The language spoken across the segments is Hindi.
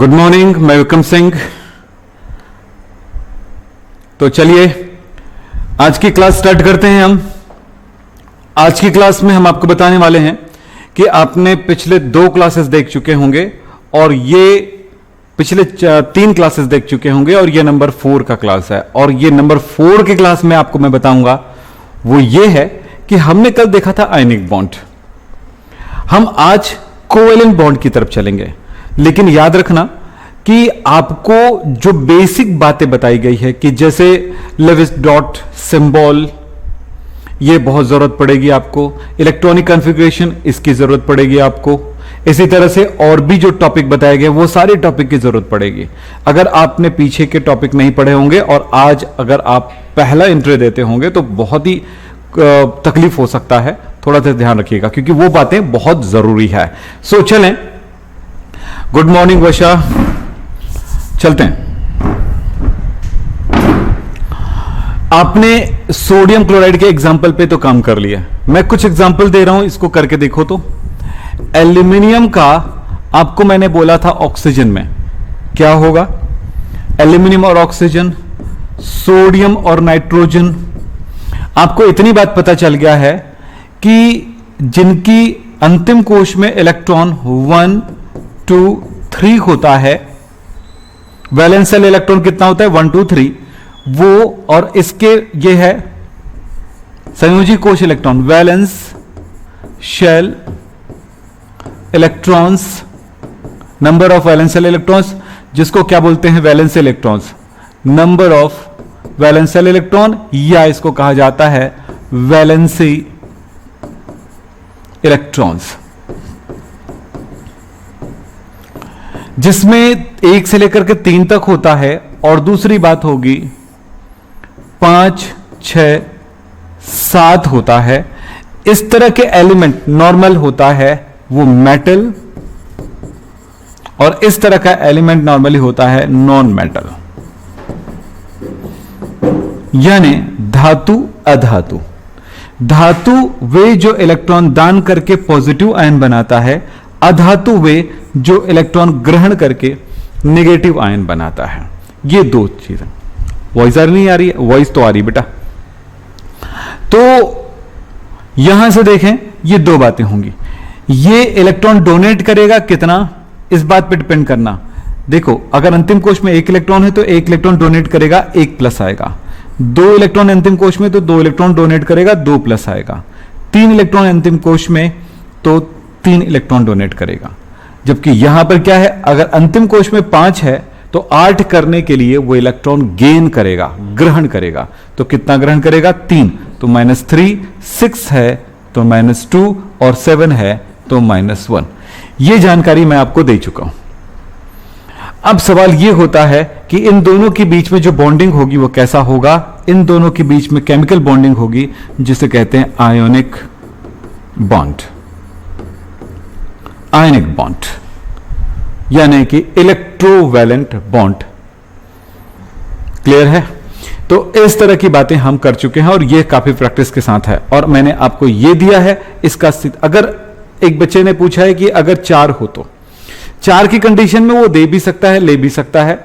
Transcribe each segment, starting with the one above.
गुड मॉर्निंग, मैं विक्रम सिंह। तो चलिए आज की क्लास स्टार्ट करते हैं। हम आज की क्लास में हम आपको बताने वाले हैं कि आपने पिछले 2 क्लासेस देख चुके होंगे और ये पिछले 3 क्लासेस देख चुके होंगे और ये नंबर 4 का क्लास है। और ये नंबर 4 की क्लास में आपको मैं बताऊंगा वो ये है कि हमने कल देखा था आयनिक बॉन्ड, हम आज कोवेलेंट बॉन्ड की तरफ चलेंगे। लेकिन याद रखना कि आपको जो बेसिक बातें बताई गई है कि जैसे लेविस डॉट सिंबल, ये बहुत जरूरत पड़ेगी आपको। इलेक्ट्रॉनिक कॉन्फ़िगरेशन, इसकी जरूरत पड़ेगी आपको। इसी तरह से और भी जो टॉपिक बताए गए वो सारे टॉपिक की जरूरत पड़ेगी। अगर आपने पीछे के टॉपिक नहीं पढ़े होंगे और आज अगर आप पहला एंट्री देते होंगे तो बहुत ही तकलीफ हो सकता है। थोड़ा सा ध्यान रखिएगा क्योंकि वो बातें बहुत जरूरी है। सो चलें, गुड मॉर्निंग वर्षा, चलते हैं। आपने सोडियम क्लोराइड के एग्जाम्पल पे तो काम कर लिया, मैं कुछ एग्जाम्पल दे रहा हूं, इसको करके देखो। तो एल्यूमिनियम का आपको मैंने बोला था ऑक्सीजन में क्या होगा, एल्यूमिनियम और ऑक्सीजन, सोडियम और नाइट्रोजन। आपको इतनी बात पता चल गया है कि जिनकी अंतिम कोश में इलेक्ट्रॉन 1 2 3 होता है, वैलेंस शेल इलेक्ट्रॉन कितना होता है 1 2 3 वो, और इसके ये है संयोजी कोश electron, valence shell electrons, number of valence shell electrons, जिसको क्या बोलते हैं valence electrons, number of valence shell electron, या इसको कहा जाता है वैलेंसी इलेक्ट्रॉन्स, जिसमें 1 से लेकर के 3 तक होता है। और दूसरी बात होगी 5 6 7 होता है। इस तरह के एलिमेंट नॉर्मल होता है वो मेटल, और इस तरह का एलिमेंट नॉर्मली होता है नॉन मेटल, यानी धातु अधातु। धातु वे जो इलेक्ट्रॉन दान करके पॉजिटिव आयन बनाता है, अधातु वे जो इलेक्ट्रॉन ग्रहण करके नेगेटिव आयन बनाता है। ये 2 चीजें। वॉइस आ नहीं आ रही है? वॉइस तो आ रही बेटा। तो यहां से देखें, ये 2 बातें होंगी। ये इलेक्ट्रॉन डोनेट करेगा कितना, इस बात पे डिपेंड करना। देखो, अगर अंतिम कोश में 1 इलेक्ट्रॉन है तो 1 इलेक्ट्रॉन डोनेट करेगा, 1 प्लस आएगा। 2 इलेक्ट्रॉन अंतिम कोश में तो 2 इलेक्ट्रॉन डोनेट करेगा, 2 प्लस आएगा। 3 इलेक्ट्रॉन अंतिम कोश में तो 3 इलेक्ट्रॉन डोनेट करेगा। जबकि यहां पर क्या है, अगर अंतिम कोश में 5 है तो 8 करने के लिए वो इलेक्ट्रॉन गेन करेगा, ग्रहण करेगा। तो कितना ग्रहण करेगा, 3, तो -3, 6 है तो -2 और 7 है तो -1। ये जानकारी मैं आपको दे चुका हूं। अब सवाल ये होता है कि इन दोनों के बीच में जो बॉन्डिंग होगी वो कैसा होगा। इन दोनों के बीच में केमिकल बॉन्डिंग होगी जिसे कहते हैं आयोनिक बॉन्ड। आयनिक बॉन्ड यानी कि इलेक्ट्रोवैलेंट बॉन्ड। क्लियर है? तो इस तरह की बातें हम कर चुके हैं और ये काफी प्रैक्टिस के साथ है। और मैंने आपको ये दिया है इसका अगर एक बच्चे ने पूछा है कि अगर 4 हो तो 4 की कंडीशन में वो दे भी सकता है, ले भी सकता है।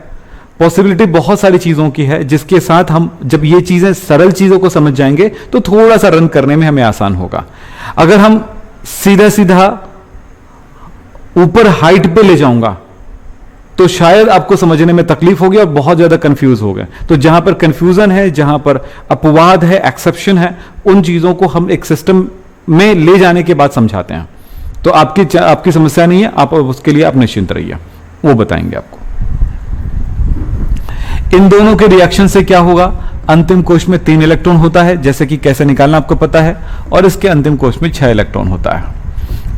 पॉसिबिलिटी बहुत सारी चीजों की है जिसके साथ हम जब ये चीजें सरल चीजों को समझ जाएंगे तो थोड़ा सा रन करने में हमें आसान होगा। अगर हम सीधा सीधा ऊपर हाइट पे ले जाऊंगा तो शायद आपको समझने में तकलीफ होगी और बहुत ज्यादा कंफ्यूज हो गए। तो जहां पर कंफ्यूजन है, जहां पर अपवाद है, एक्सेप्शन है, उन चीजों को हम एक सिस्टम में ले जाने के बाद समझाते हैं। तो आपकी समस्या नहीं है, आप उसके लिए आप निश्चिंत रहिए, वो बताएंगे आपको। इन दोनों के रिएक्शन से क्या होगा, अंतिम कोश में 3 इलेक्ट्रॉन होता है, जैसे कि कैसे निकालना आपको पता है, और इसके अंतिम कोश में 6 इलेक्ट्रॉन होता है।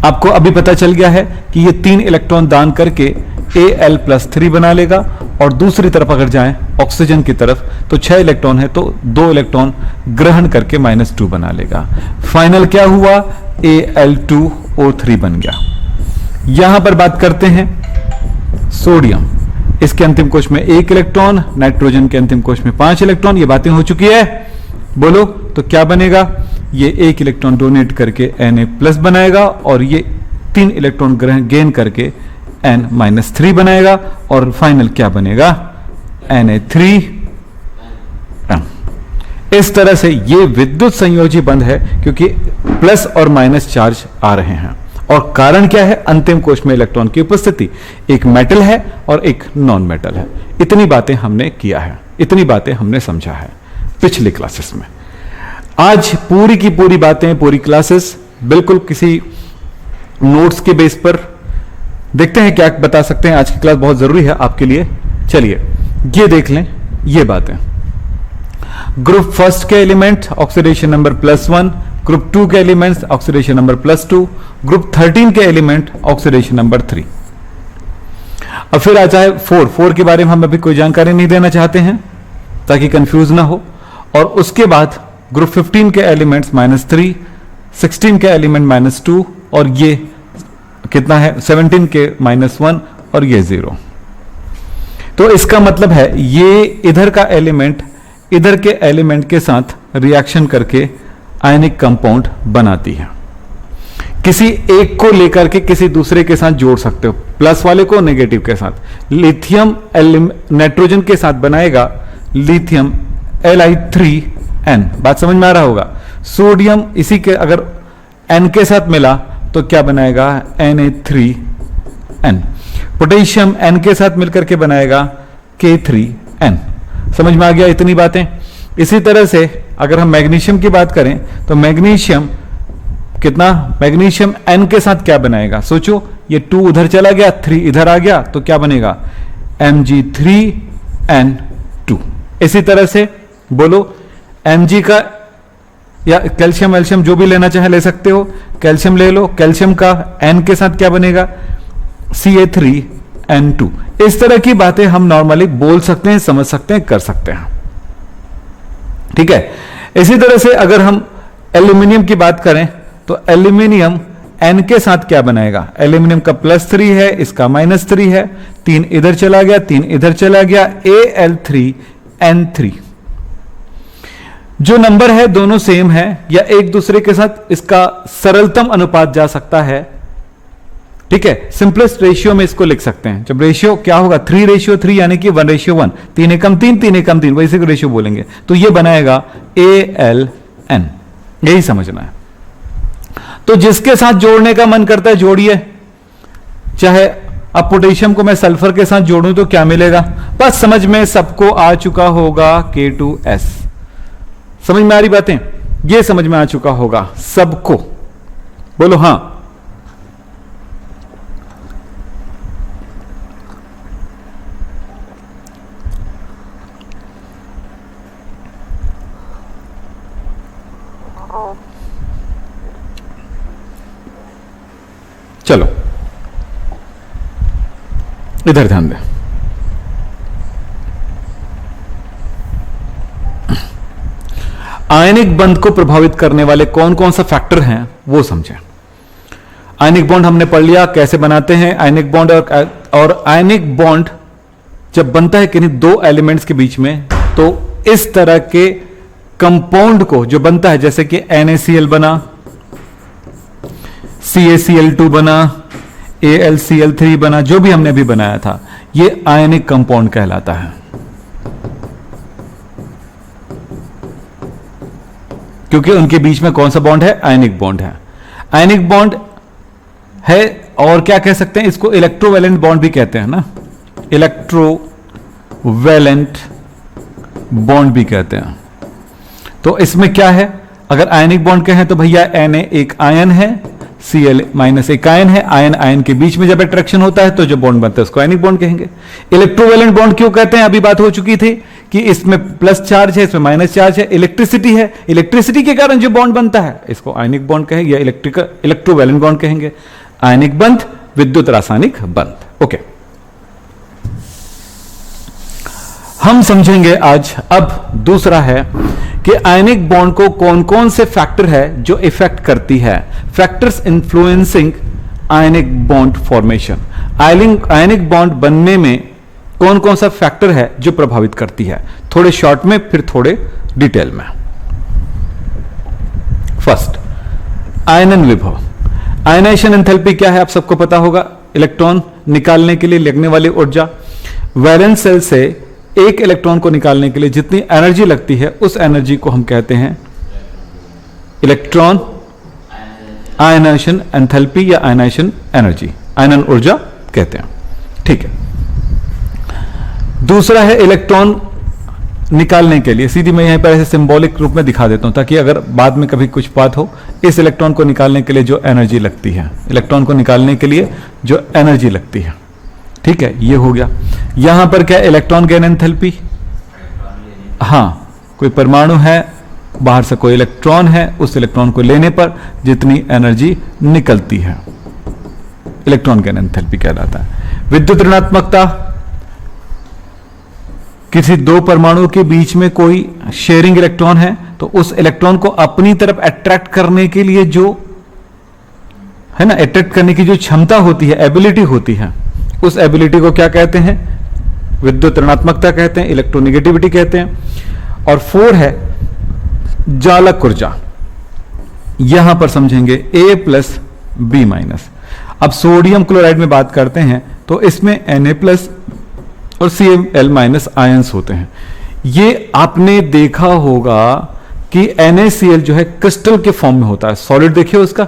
आपको अभी पता चल गया है कि ये 3 इलेक्ट्रॉन दान करके Al+3 बना लेगा, और दूसरी तरफ अगर जाएं ऑक्सीजन की तरफ तो 6 इलेक्ट्रॉन है तो 2 इलेक्ट्रॉन ग्रहण करके -2 बना लेगा। फाइनल क्या हुआ, Al2O3 बन गया। यहां पर बात करते हैं सोडियम, इसके अंतिम कोश में 1 इलेक्ट्रॉन, नाइट्रोजन के अंतिम कोश में 5 इलेक्ट्रॉन। ये बातें हो चुकी है, बोलो तो क्या बनेगा, ये 1 इलेक्ट्रॉन डोनेट करके Na+ बनाएगा और ये 3 इलेक्ट्रॉन गेन करके n-3 बनाएगा और फाइनल क्या बनेगा, Na3n। इस तरह से ये विद्युत संयोजी बंध है क्योंकि प्लस और माइनस चार्ज आ रहे हैं। और कारण क्या है, अंतिम कोश में इलेक्ट्रॉन की उपस्थिति, एक मेटल है और एक नॉन मेटल है। इतनी बातें हमने किया है, इतनी बातें हमने समझा है पिछली क्लासेस में। आज पूरी की पूरी बातें, पूरी क्लासेस बिल्कुल किसी नोट्स के बेस पर देखते हैं क्या बता सकते हैं। आज की क्लास बहुत जरूरी है आपके लिए। चलिए ये देख लें ये बातें। ग्रुप फर्स्ट के एलिमेंट ऑक्सीडेशन नंबर +1, ग्रुप 2 के एलिमेंट्स ऑक्सीडेशन नंबर +2, ग्रुप 13 के एलिमेंट ऑक्सीडेशन नंबर 3। अब फिर आ जाए 4 के बारे में हम अभी कोई जानकारी नहीं देना चाहते हैं ताकि कंफ्यूज ना हो। और उसके बाद ग्रुप 15 के एलिमेंट्स -3, 16 के एलिमेंट -2 और ये कितना है 17 के -1 और ये 0। तो इसका मतलब है ये इधर का एलिमेंट इधर के एलिमेंट के साथ रिएक्शन करके आयनिक कंपाउंड बनाती है। किसी एक को लेकर के किसी दूसरे के साथ जोड़ सकते हो, प्लस वाले को नेगेटिव के साथ। लिथियम नाइट्रोजन के साथ बनाएगा लिथियम Li3n, बात समझ में आ रहा होगा। सोडियम इसी के अगर n के साथ मिला तो क्या बनाएगा Na3n। पोटेशियम n के साथ मिलकर के बनाएगा K3n। समझ में आ गया इतनी बातें। इसी तरह से अगर हम मैग्नीशियम की बात करें तो मैग्नीशियम कितना, मैग्नीशियम n के साथ क्या बनाएगा, सोचो ये 2 उधर चला गया 3 इधर आ गया तो क्या बनेगा Mg3n2। इसी तरह से बोलो Mg का या कैल्शियम वेल्शियम जो भी लेना चाहे ले सकते हो, कैल्शियम ले लो, कैल्शियम का n के साथ क्या बनेगा Ca3n2। इस तरह की बातें हम नॉर्मली बोल सकते हैं, समझ सकते हैं, कर सकते हैं, ठीक है। इसी तरह से अगर हम एल्यूमिनियम की बात करें तो एल्यूमिनियम n के साथ क्या बनाएगा, एल्यूमिनियम का +3 है, इसका -3 है, 3 इधर चला गया 3 इधर चला गया, Al3n3। जो नंबर है दोनों सेम है या एक दूसरे के साथ इसका सरलतम अनुपात जा सकता है, ठीक है। सिंपलेस्ट रेशियो में इसको लिख सकते हैं। जब रेशियो क्या होगा 3:3 यानी कि 1:1, 3 एकम 3 3 एकम 3 वैसे रेशियो बोलेंगे तो ये बनाएगा Aln। यही समझना है। तो जिसके साथ जोड़ने का मन करता है जोड़िए। चाहे अब पोटेशियम को मैं सल्फर के साथ जोड़ूं तो क्या मिलेगा, बस समझ में सबको आ चुका होगा K2S। समझ में आ रही बातें, ये समझ में आ चुका होगा सबको, बोलो हां। चलो इधर ध्यान दें। आयनिक बंध को प्रभावित करने वाले कौन कौन सा फैक्टर हैं वो समझें। आयनिक बॉन्ड हमने पढ़ लिया कैसे बनाते हैं आयनिक बॉन्ड, और आयनिक बॉन्ड जब बनता है किन्हीं दो एलिमेंट्स के बीच में तो इस तरह के कंपाउंड को जो बनता है, जैसे कि NaCl बना, CaCl2 बना, AlCl3 बना, जो भी हमने अभी बनाया था, ये आयनिक कंपाउंड कहलाता है। क्योंकि उनके बीच में कौन सा बॉन्ड है, आयनिक बॉन्ड है। आयनिक बॉन्ड है और क्या कह सकते हैं इसको, इलेक्ट्रोवैलेंट बॉन्ड भी कहते हैं ना, इलेक्ट्रोवैलेंट बॉन्ड भी कहते हैं। तो इसमें क्या है, अगर आयनिक बॉन्ड कहें तो भैया Na एक आयन है, Cl एक आयन है, आयन आयन के बीच में जब अट्रैक्शन होता है तो जो बॉन्ड बनता है उसको आयनिक बॉन्ड कहेंगे। इलेक्ट्रोवैलेंट बॉन्ड क्यों कहते हैं, अभी बात हो चुकी थी कि इसमें प्लस चार्ज है, इसमें माइनस चार्ज है, इलेक्ट्रिसिटी है, इलेक्ट्रिसिटी के कारण जो बॉन्ड बनता है इसको आयनिक बॉन्ड कहेंगे या इलेक्ट्रोवैलेंट बॉन्ड कहेंगे। आयनिक बंध, विद्युत रासायनिक बंध। ओके, हम समझेंगे आज अब दूसरा है कि आयनिक बॉन्ड को कौन कौन से फैक्टर है जो इफेक्ट करती है, factors influencing ionic bond formation. Ionic bond बनने में कौन कौन सा फैक्टर है जो प्रभावित करती है, थोड़े शॉर्ट में फिर थोड़े डिटेल में। फर्स्ट, आयनन विभव। आयनाइजेशन एंथैल्पी क्या है आप सबको पता होगा, इलेक्ट्रॉन निकालने के लिए लगने वाली ऊर्जा, वैलेंस शेल से एक इलेक्ट्रॉन को निकालने के लिए जितनी एनर्जी लगती है उस एनर्जी को हम कहते हैं इलेक्ट्रॉन आयनाइजेशन एंथैल्पी या आयनाइजेशन एनर्जी, आयनन ऊर्जा कहते हैं। ठीक है, दूसरा है इलेक्ट्रॉन निकालने के लिए, सीधी मैं यहीं पर ऐसे सिंबॉलिक रूप में दिखा देता हूं ताकि अगर बाद में कभी कुछ बात हो, इस इलेक्ट्रॉन को निकालने के लिए जो एनर्जी लगती है, इलेक्ट्रॉन को निकालने के लिए जो एनर्जी लगती है। ठीक है, ये हो गया। यहां पर क्या इलेक्ट्रॉन गेन एंथैल्पी, हाँ कोई परमाणु है, बाहर से कोई इलेक्ट्रॉन है, उस इलेक्ट्रॉन को लेने पर जितनी एनर्जी निकलती है इलेक्ट्रॉन गेन एंथैल्पी कहलाता है। विद्युत ऋणात्मकता, किसी दो परमाणुओं के बीच में कोई शेयरिंग इलेक्ट्रॉन है तो उस इलेक्ट्रॉन को अपनी तरफ अट्रैक्ट करने के लिए जो है ना, अट्रैक्ट करने की जो क्षमता होती है, एबिलिटी होती है, उस एबिलिटी को क्या कहते हैं? विद्युत ऋणात्मकता कहते हैं, इलेक्ट्रोनेगेटिविटी कहते हैं। और 4 है जालक ऊर्जा, यहां पर समझेंगे A+B-। अब सोडियम क्लोराइड में बात करते हैं तो इसमें Na+ और Cl- आयंस होते हैं। ये आपने देखा होगा कि NaCl जो है क्रिस्टल के फॉर्म में होता है, सॉलिड देखिए उसका,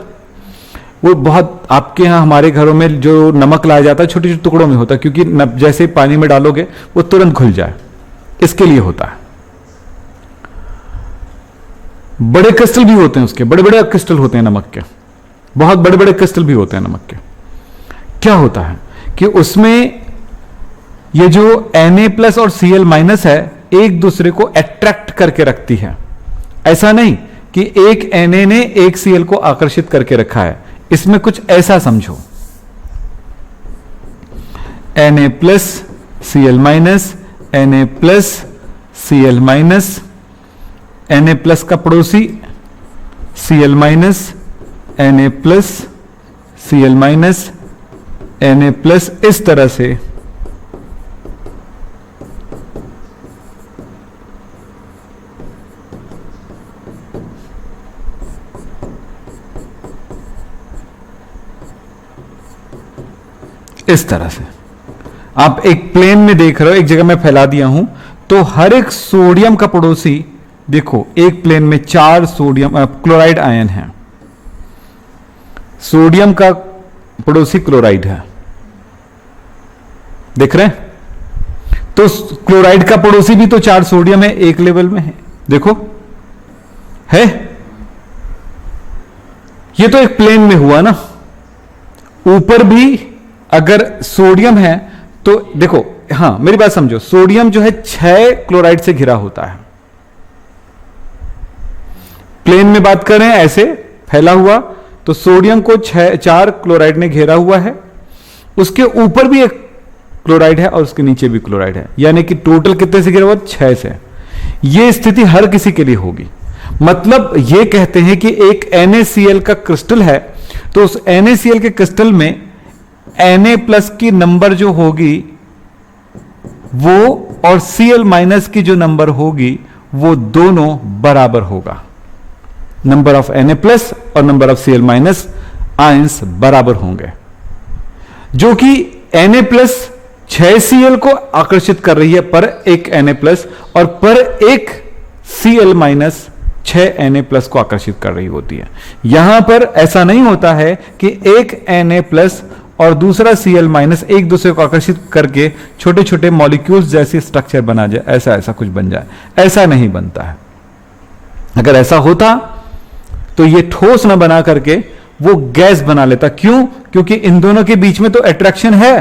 वो बहुत आपके यहां हमारे घरों में जो नमक लाया जाता है छोटे छोटे टुकड़ों में होता है, क्योंकि जैसे पानी में डालोगे वो तुरंत घुल जाए, इसके लिए होता है। बड़े क्रिस्टल भी होते हैं उसके, बड़े बड़े क्रिस्टल होते हैं नमक के, बहुत बड़े बड़े क्रिस्टल भी होते हैं नमक के। क्या होता है कि उसमें ये जो Na+ और Cl- है एक दूसरे को अट्रैक्ट करके रखती है। ऐसा नहीं कि एक Na ने एक Cl को आकर्षित करके रखा है, इसमें कुछ ऐसा समझो, Na+, Cl-, Na+, Cl-, Na+ का पड़ोसी Cl-, Na+, Cl-, Na+, इस तरह से इस तरह से आप एक प्लेन में देख रहे हो, एक जगह मैं फैला दिया हूं, तो हर एक सोडियम का पड़ोसी देखो, एक प्लेन में 4 सोडियम क्लोराइड आयन है, सोडियम का पड़ोसी क्लोराइड है, देख रहे हैं? तो क्लोराइड का पड़ोसी भी तो 4 सोडियम है, एक लेवल में है, देखो है, ये तो एक प्लेन में हुआ ना। ऊपर भी अगर सोडियम है तो देखो, हां मेरी बात समझो, सोडियम जो है 6 क्लोराइड से घिरा होता है, प्लेन में बात करें ऐसे फैला हुआ, तो सोडियम को 4 क्लोराइड ने घेरा हुआ है, उसके ऊपर भी एक क्लोराइड है और उसके नीचे भी क्लोराइड है, यानी कि टोटल कितने से घिरा हुआ? 6 से। यह स्थिति हर किसी के लिए होगी। मतलब यह कहते हैं कि एक NaCl का क्रिस्टल है, तो उस NaCl के क्रिस्टल में Na+ की नंबर जो होगी वो और Cl- की जो नंबर होगी वो दोनों बराबर होगा। नंबर ऑफ Na+ और नंबर ऑफ Cl- आयंस बराबर होंगे, जो कि Na+ 6 Cl को आकर्षित कर रही है पर एक Na+ और पर एक Cl- 6 Na+ को आकर्षित कर रही होती है। यहां पर ऐसा नहीं होता है कि एक Na+ और दूसरा Cl- एक दूसरे को आकर्षित करके छोटे छोटे मॉलिक्यूल्स जैसी स्ट्रक्चर बना जाए, ऐसा कुछ बन जाए, ऐसा नहीं बनता है। अगर ऐसा होता तो ये ठोस ना बना करके वो गैस बना लेता। क्यों? क्योंकि इन दोनों के बीच में तो अट्रैक्शन है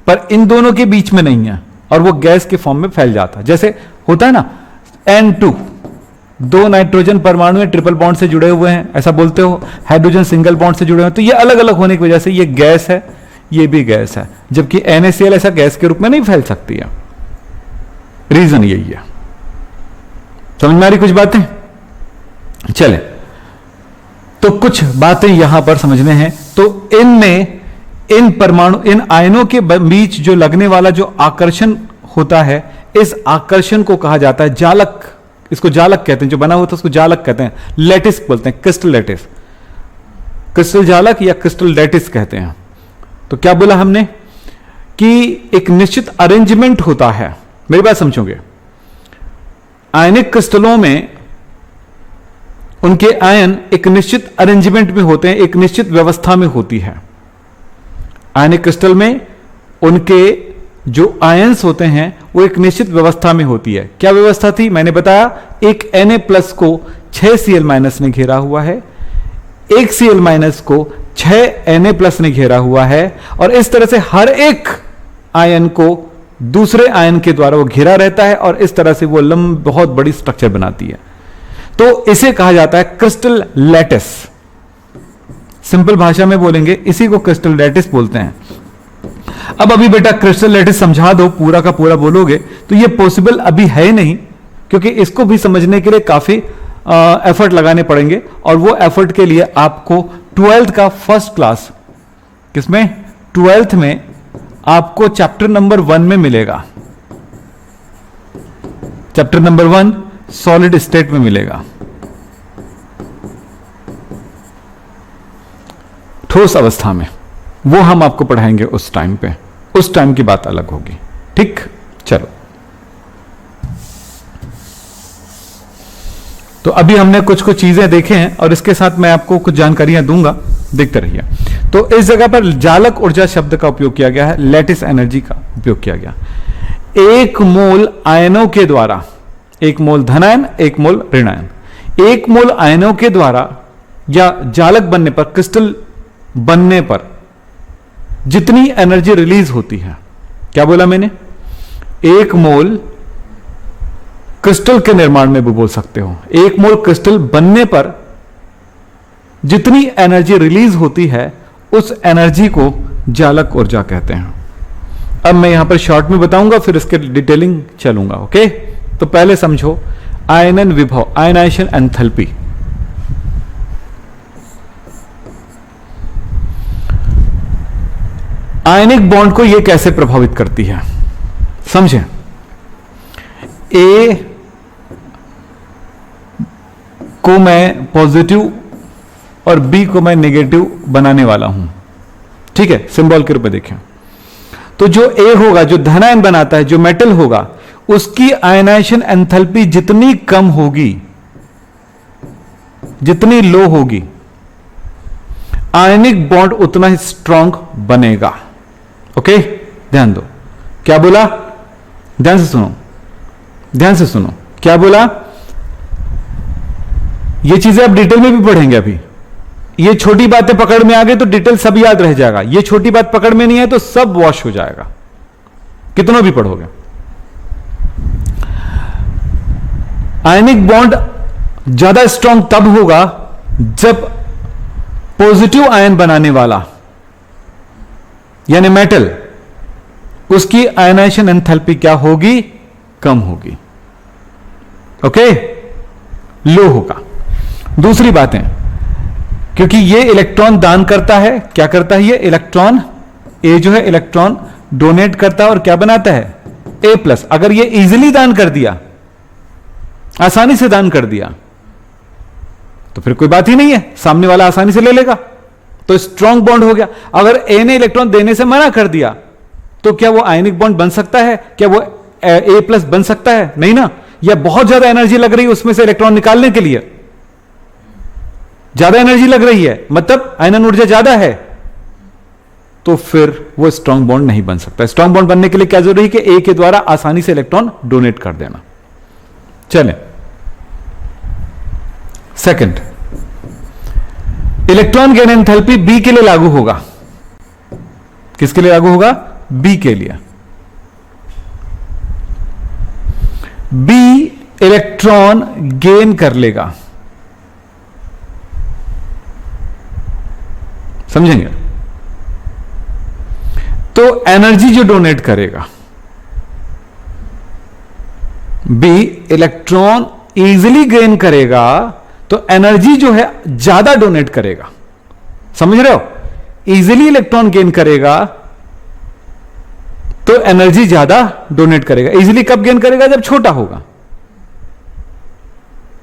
पर इन दोनों के बीच में नहीं है, और वो गैस के फॉर्म में फैल जाता, जैसे होता है ना N2, 2 नाइट्रोजन परमाणु ट्रिपल बॉन्ड से जुड़े हुए हैं, ऐसा बोलते हो, हाइड्रोजन सिंगल बॉन्ड से जुड़े हुए हैं, तो ये अलग अलग होने की वजह से ये गैस है, ये भी गैस है, जबकि NaCl ऐसा गैस के रूप में नहीं फैल सकती है। रीजन यही है। समझ में आ रही कुछ बातें? चले, तो कुछ बातें यहां पर समझने हैं। तो इनमें इन परमाणु, इन आयनों के बीच जो लगने वाला जो आकर्षण होता है, इस आकर्षण को कहा जाता है जालक। इसको जालक कहते हैं, जो बना हुआ था उसको जालक कहते हैं, लैटिस बोलते हैं, क्रिस्टल लैटिस, क्रिस्टल जालक या क्रिस्टल लैटिस कहते हैं। तो क्या बोला हमने कि एक निश्चित अरेंजमेंट होता है। मेरी बात समझोगे? आयनिक क्रिस्टलों में उनके आयन एक निश्चित अरेंजमेंट में होते हैं, एक निश्चित व्यवस्था में होती है। आयनिक क्रिस्टल में उनके जो आयंस होते हैं वो एक निश्चित व्यवस्था में होती है। क्या व्यवस्था थी? मैंने बताया, एक Na+ को 6 Cl- ने घेरा हुआ है, एक Cl- को 6 Na+ ने घेरा हुआ है, और इस तरह से हर एक आयन को दूसरे आयन के द्वारा वो घेरा रहता है, और इस तरह से वो बहुत बड़ी स्ट्रक्चर बनाती है। तो इसे कहा जाता है क्रिस्टल लैटिस। सिंपल भाषा में बोलेंगे इसी को क्रिस्टल लैटिस बोलते हैं। अब अभी बेटा क्रिस्टल लैटिस समझा दो, पूरा का पूरा बोलोगे तो ये पॉसिबल अभी है नहीं, क्योंकि इसको भी समझने के लिए काफी एफर्ट लगाने पड़ेंगे, और वो एफर्ट के लिए आपको 12th का फर्स्ट क्लास, किसमें? 12th में आपको चैप्टर नंबर 1 में मिलेगा। चैप्टर नंबर 1 सॉलिड स्टेट में मिलेगा, ठोस अवस्था में। वो हम आपको पढ़ाएंगे उस टाइम पे, उस टाइम की बात अलग होगी। ठीक, चलो। तो अभी हमने कुछ कुछ चीजें देखे हैं, और इसके साथ मैं आपको कुछ जानकारियां दूंगा, देखते रहिए। तो इस जगह पर जालक ऊर्जा शब्द का उपयोग किया गया है, लैटिस एनर्जी का उपयोग किया गया। 1 मोल आयनों के द्वारा, 1 मोल धनायन, 1 मोल ऋणायन, 1 मोल आयनों के द्वारा या जालक बनने पर, क्रिस्टल बनने पर जितनी एनर्जी रिलीज होती है, क्या बोला मैंने? 1 मोल क्रिस्टल के निर्माण में भी बोल सकते हो, 1 मोल क्रिस्टल बनने पर जितनी एनर्जी रिलीज होती है उस एनर्जी को जालक ऊर्जा कहते हैं। अब मैं यहां पर शॉर्ट में बताऊंगा, फिर इसके डिटेलिंग चलूंगा। ओके, तो पहले समझो आयनन विभव, आयनाइजेशन एंथैल्पी। आयनिक बॉन्ड को यह कैसे प्रभावित करती है, समझें। ए को मैं पॉजिटिव और बी को मैं नेगेटिव बनाने वाला हूं, ठीक है, सिंबल के रूप में देखें। तो जो ए होगा, जो धनायन बनाता है, जो मेटल होगा, उसकी आयनाइजेशन एंथैल्पी जितनी कम होगी, जितनी लो होगी, आयनिक बॉन्ड उतना ही स्ट्रांग बनेगा। ओके, ध्यान दो। क्या बोला? ध्यान से सुनो, ध्यान से सुनो। क्या बोला? ये चीजें आप डिटेल में भी पढ़ेंगे। अभी ये छोटी बातें पकड़ में आ गई तो डिटेल सब याद रह जाएगा, ये छोटी बात पकड़ में नहीं है तो सब वॉश हो जाएगा, कितना भी पढ़ोगे। आयनिक बॉन्ड ज्यादा स्ट्रांग तब होगा जब पॉजिटिव आयन बनाने वाला यानी मेटल, उसकी आयनाइजेशन एंथैल्पी क्या होगी? कम होगी। ओके, लो होगा। दूसरी बात है, क्योंकि ये इलेक्ट्रॉन दान करता है, क्या करता है? ये इलेक्ट्रॉन, ए जो है इलेक्ट्रॉन डोनेट करता है और क्या बनाता है? A+। अगर ये इजीली दान कर दिया, आसानी से दान कर दिया, तो फिर कोई बात ही नहीं है, सामने वाला आसानी से ले लेगा, तो स्ट्रांग बॉन्ड हो गया। अगर ए ने इलेक्ट्रॉन देने से मना कर दिया तो क्या वो आयनिक बॉन्ड बन सकता है? क्या वो A+ बन सकता है? नहीं ना। या बहुत ज्यादा एनर्जी लग रही है उसमें से इलेक्ट्रॉन निकालने के लिए, ज्यादा एनर्जी लग रही है, मतलब आयनन ऊर्जा ज्यादा है, तो फिर वो स्ट्रांग बॉन्ड नहीं बन सकता। स्ट्रांग बॉन्ड बनने के लिए क्या जरूरी है? कि ए के द्वारा आसानी से इलेक्ट्रॉन डोनेट कर देना। चलें, second, electron gain enthalpy B के लिए लागू होगा। किसके लिए लागू होगा? बी के लिए। बी इलेक्ट्रॉन गेन कर लेगा, समझेंगे? तो एनर्जी जो डोनेट करेगा, बी इलेक्ट्रॉन इजीली गेन करेगा तो एनर्जी जो है ज्यादा डोनेट करेगा। समझ रहे हो? इजीली इलेक्ट्रॉन गेन करेगा तो एनर्जी ज्यादा डोनेट करेगा। इजीली कब गेन करेगा? जब छोटा होगा।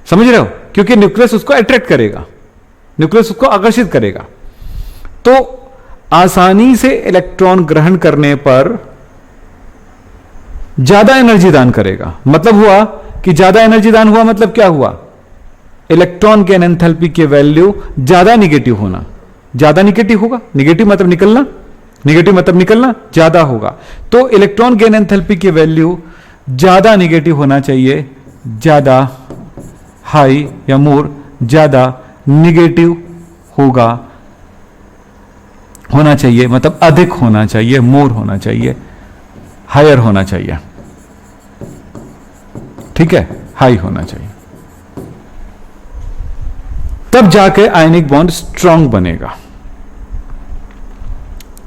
समझ रहे हो? क्योंकि न्यूक्लियस उसको अट्रैक्ट करेगा, न्यूक्लियस उसको आकर्षित करेगा। तो आसानी से इलेक्ट्रॉन ग्रहण करने पर ज्यादा एनर्जी दान करेगा। मतलब हुआ कि ज्यादा एनर्जी दान हुआ, मतलब क्या हुआ? इलेक्ट्रॉन गेन एंथैल्पी की वैल्यू ज्यादा निगेटिव होना, ज्यादा निगेटिव होगा। निगेटिव मतलब निकलना, निगेटिव मतलब निकलना, ज्यादा होगा। तो इलेक्ट्रॉन गेन एंथैल्पी की वैल्यू ज्यादा निगेटिव होना चाहिए, ज्यादा हाई या मोर, ज्यादा निगेटिव होना चाहिए, मतलब अधिक होना चाहिए, मोर होना चाहिए, हायर होना चाहिए। ठीक है, हाई होना चाहिए, तब जाके आयनिक बॉन्ड स्ट्रांग बनेगा।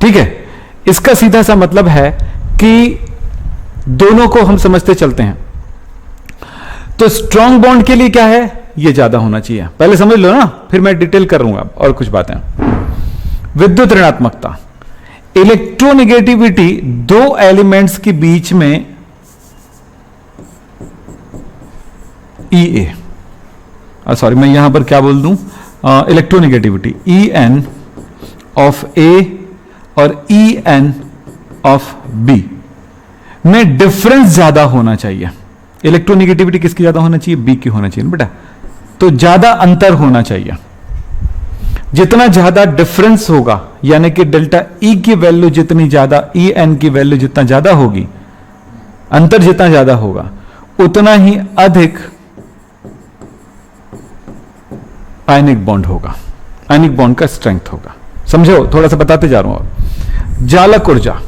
ठीक है, इसका सीधा सा मतलब है कि दोनों को हम समझते चलते हैं। तो स्ट्रांग बॉन्ड के लिए क्या है? ये ज्यादा होना चाहिए, पहले समझ लो ना, फिर मैं डिटेल करूंगा और कुछ बातें। विद्युत ऋणात्मकता, इलेक्ट्रोनेगेटिविटी दो एलिमेंट्स के बीच में सॉरी मैं यहां पर क्या बोल दूं, इलेक्ट्रोनेगेटिविटी En ऑफ ए और En ऑफ बी में डिफरेंस ज्यादा होना चाहिए। इलेक्ट्रोनेगेटिविटी किसकी ज्यादा होना चाहिए? बी की होना चाहिए बेटा। तो ज्यादा अंतर होना चाहिए। जितना ज्यादा डिफरेंस होगा, यानी कि डेल्टा ई की वैल्यू जितनी ज्यादा, En की वैल्यू जितना ज्यादा होगी, अंतर जितना ज्यादा होगा, उतना ही अधिक आयनिक बॉन्ड होगा, आयनिक बॉन्ड का स्ट्रेंथ होगा। समझो, थोड़ा सा बताते जा रहा हूं। और जालक ऊर्जा,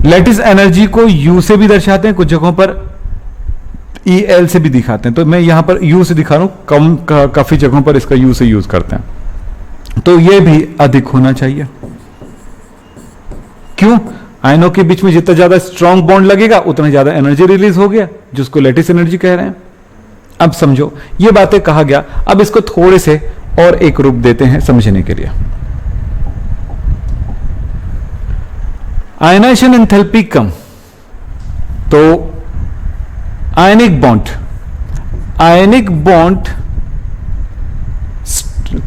लैटिस एनर्जी को यू से भी दर्शाते हैं, कुछ जगहों पर EL से भी दिखाते हैं। तो मैं यहां पर यू से दिखा रहा हूं, काफी जगहों पर इसका यू से यूज करते हैं। तो यह भी अधिक होना चाहिए। क्यों? आयनों के बीच में जितना ज्यादा स्ट्रांग बॉन्ड लगेगा, उतना ज्यादा एनर्जी रिलीज हो गया, जिसको लैटिस एनर्जी कह रहे हैं। अब समझो, ये बातें कहा गया। अब इसको थोड़े से और एक रूप देते हैं समझने के लिए। आयनाइजेशन एंथैल्पी कम, तो आयनिक बॉन्ड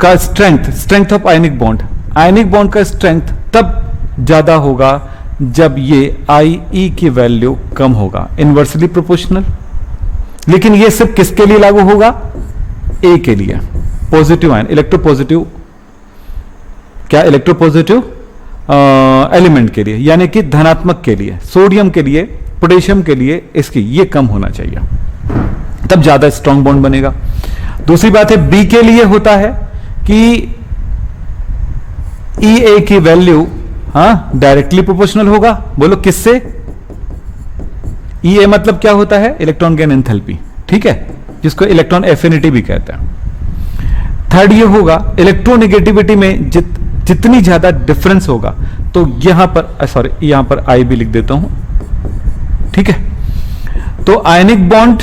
का स्ट्रेंथ ऑफ आयनिक बॉन्ड का स्ट्रेंथ तब ज्यादा होगा जब ये IE की वैल्यू कम होगा, इनवर्सली प्रोपोर्शनल। लेकिन ये सिर्फ किसके लिए लागू होगा? A के लिए, पॉजिटिव आयन, इलेक्ट्रोपॉजिटिव, क्या इलेक्ट्रोपॉजिटिव एलिमेंट के लिए, यानी कि धनात्मक के लिए, सोडियम के लिए, पोटेशियम के लिए इसकी ये कम होना चाहिए, तब ज्यादा स्ट्रांग बॉन्ड बनेगा। दूसरी बात है, बी के लिए होता है कि EA की वैल्यू डायरेक्टली प्रोपोर्शनल होगा। बोलो किससे? EA मतलब क्या होता है? इलेक्ट्रॉन गेन एंथैल्पी, ठीक है, जिसको इलेक्ट्रॉन एफिनिटी भी कहते हैं। थर्ड ये होगा, इलेक्ट्रोनेगेटिविटी में जितनी ज्यादा डिफरेंस होगा, तो यहां पर सॉरी यहां पर I भी लिख देता हूं, ठीक है। तो आयनिक बॉन्ड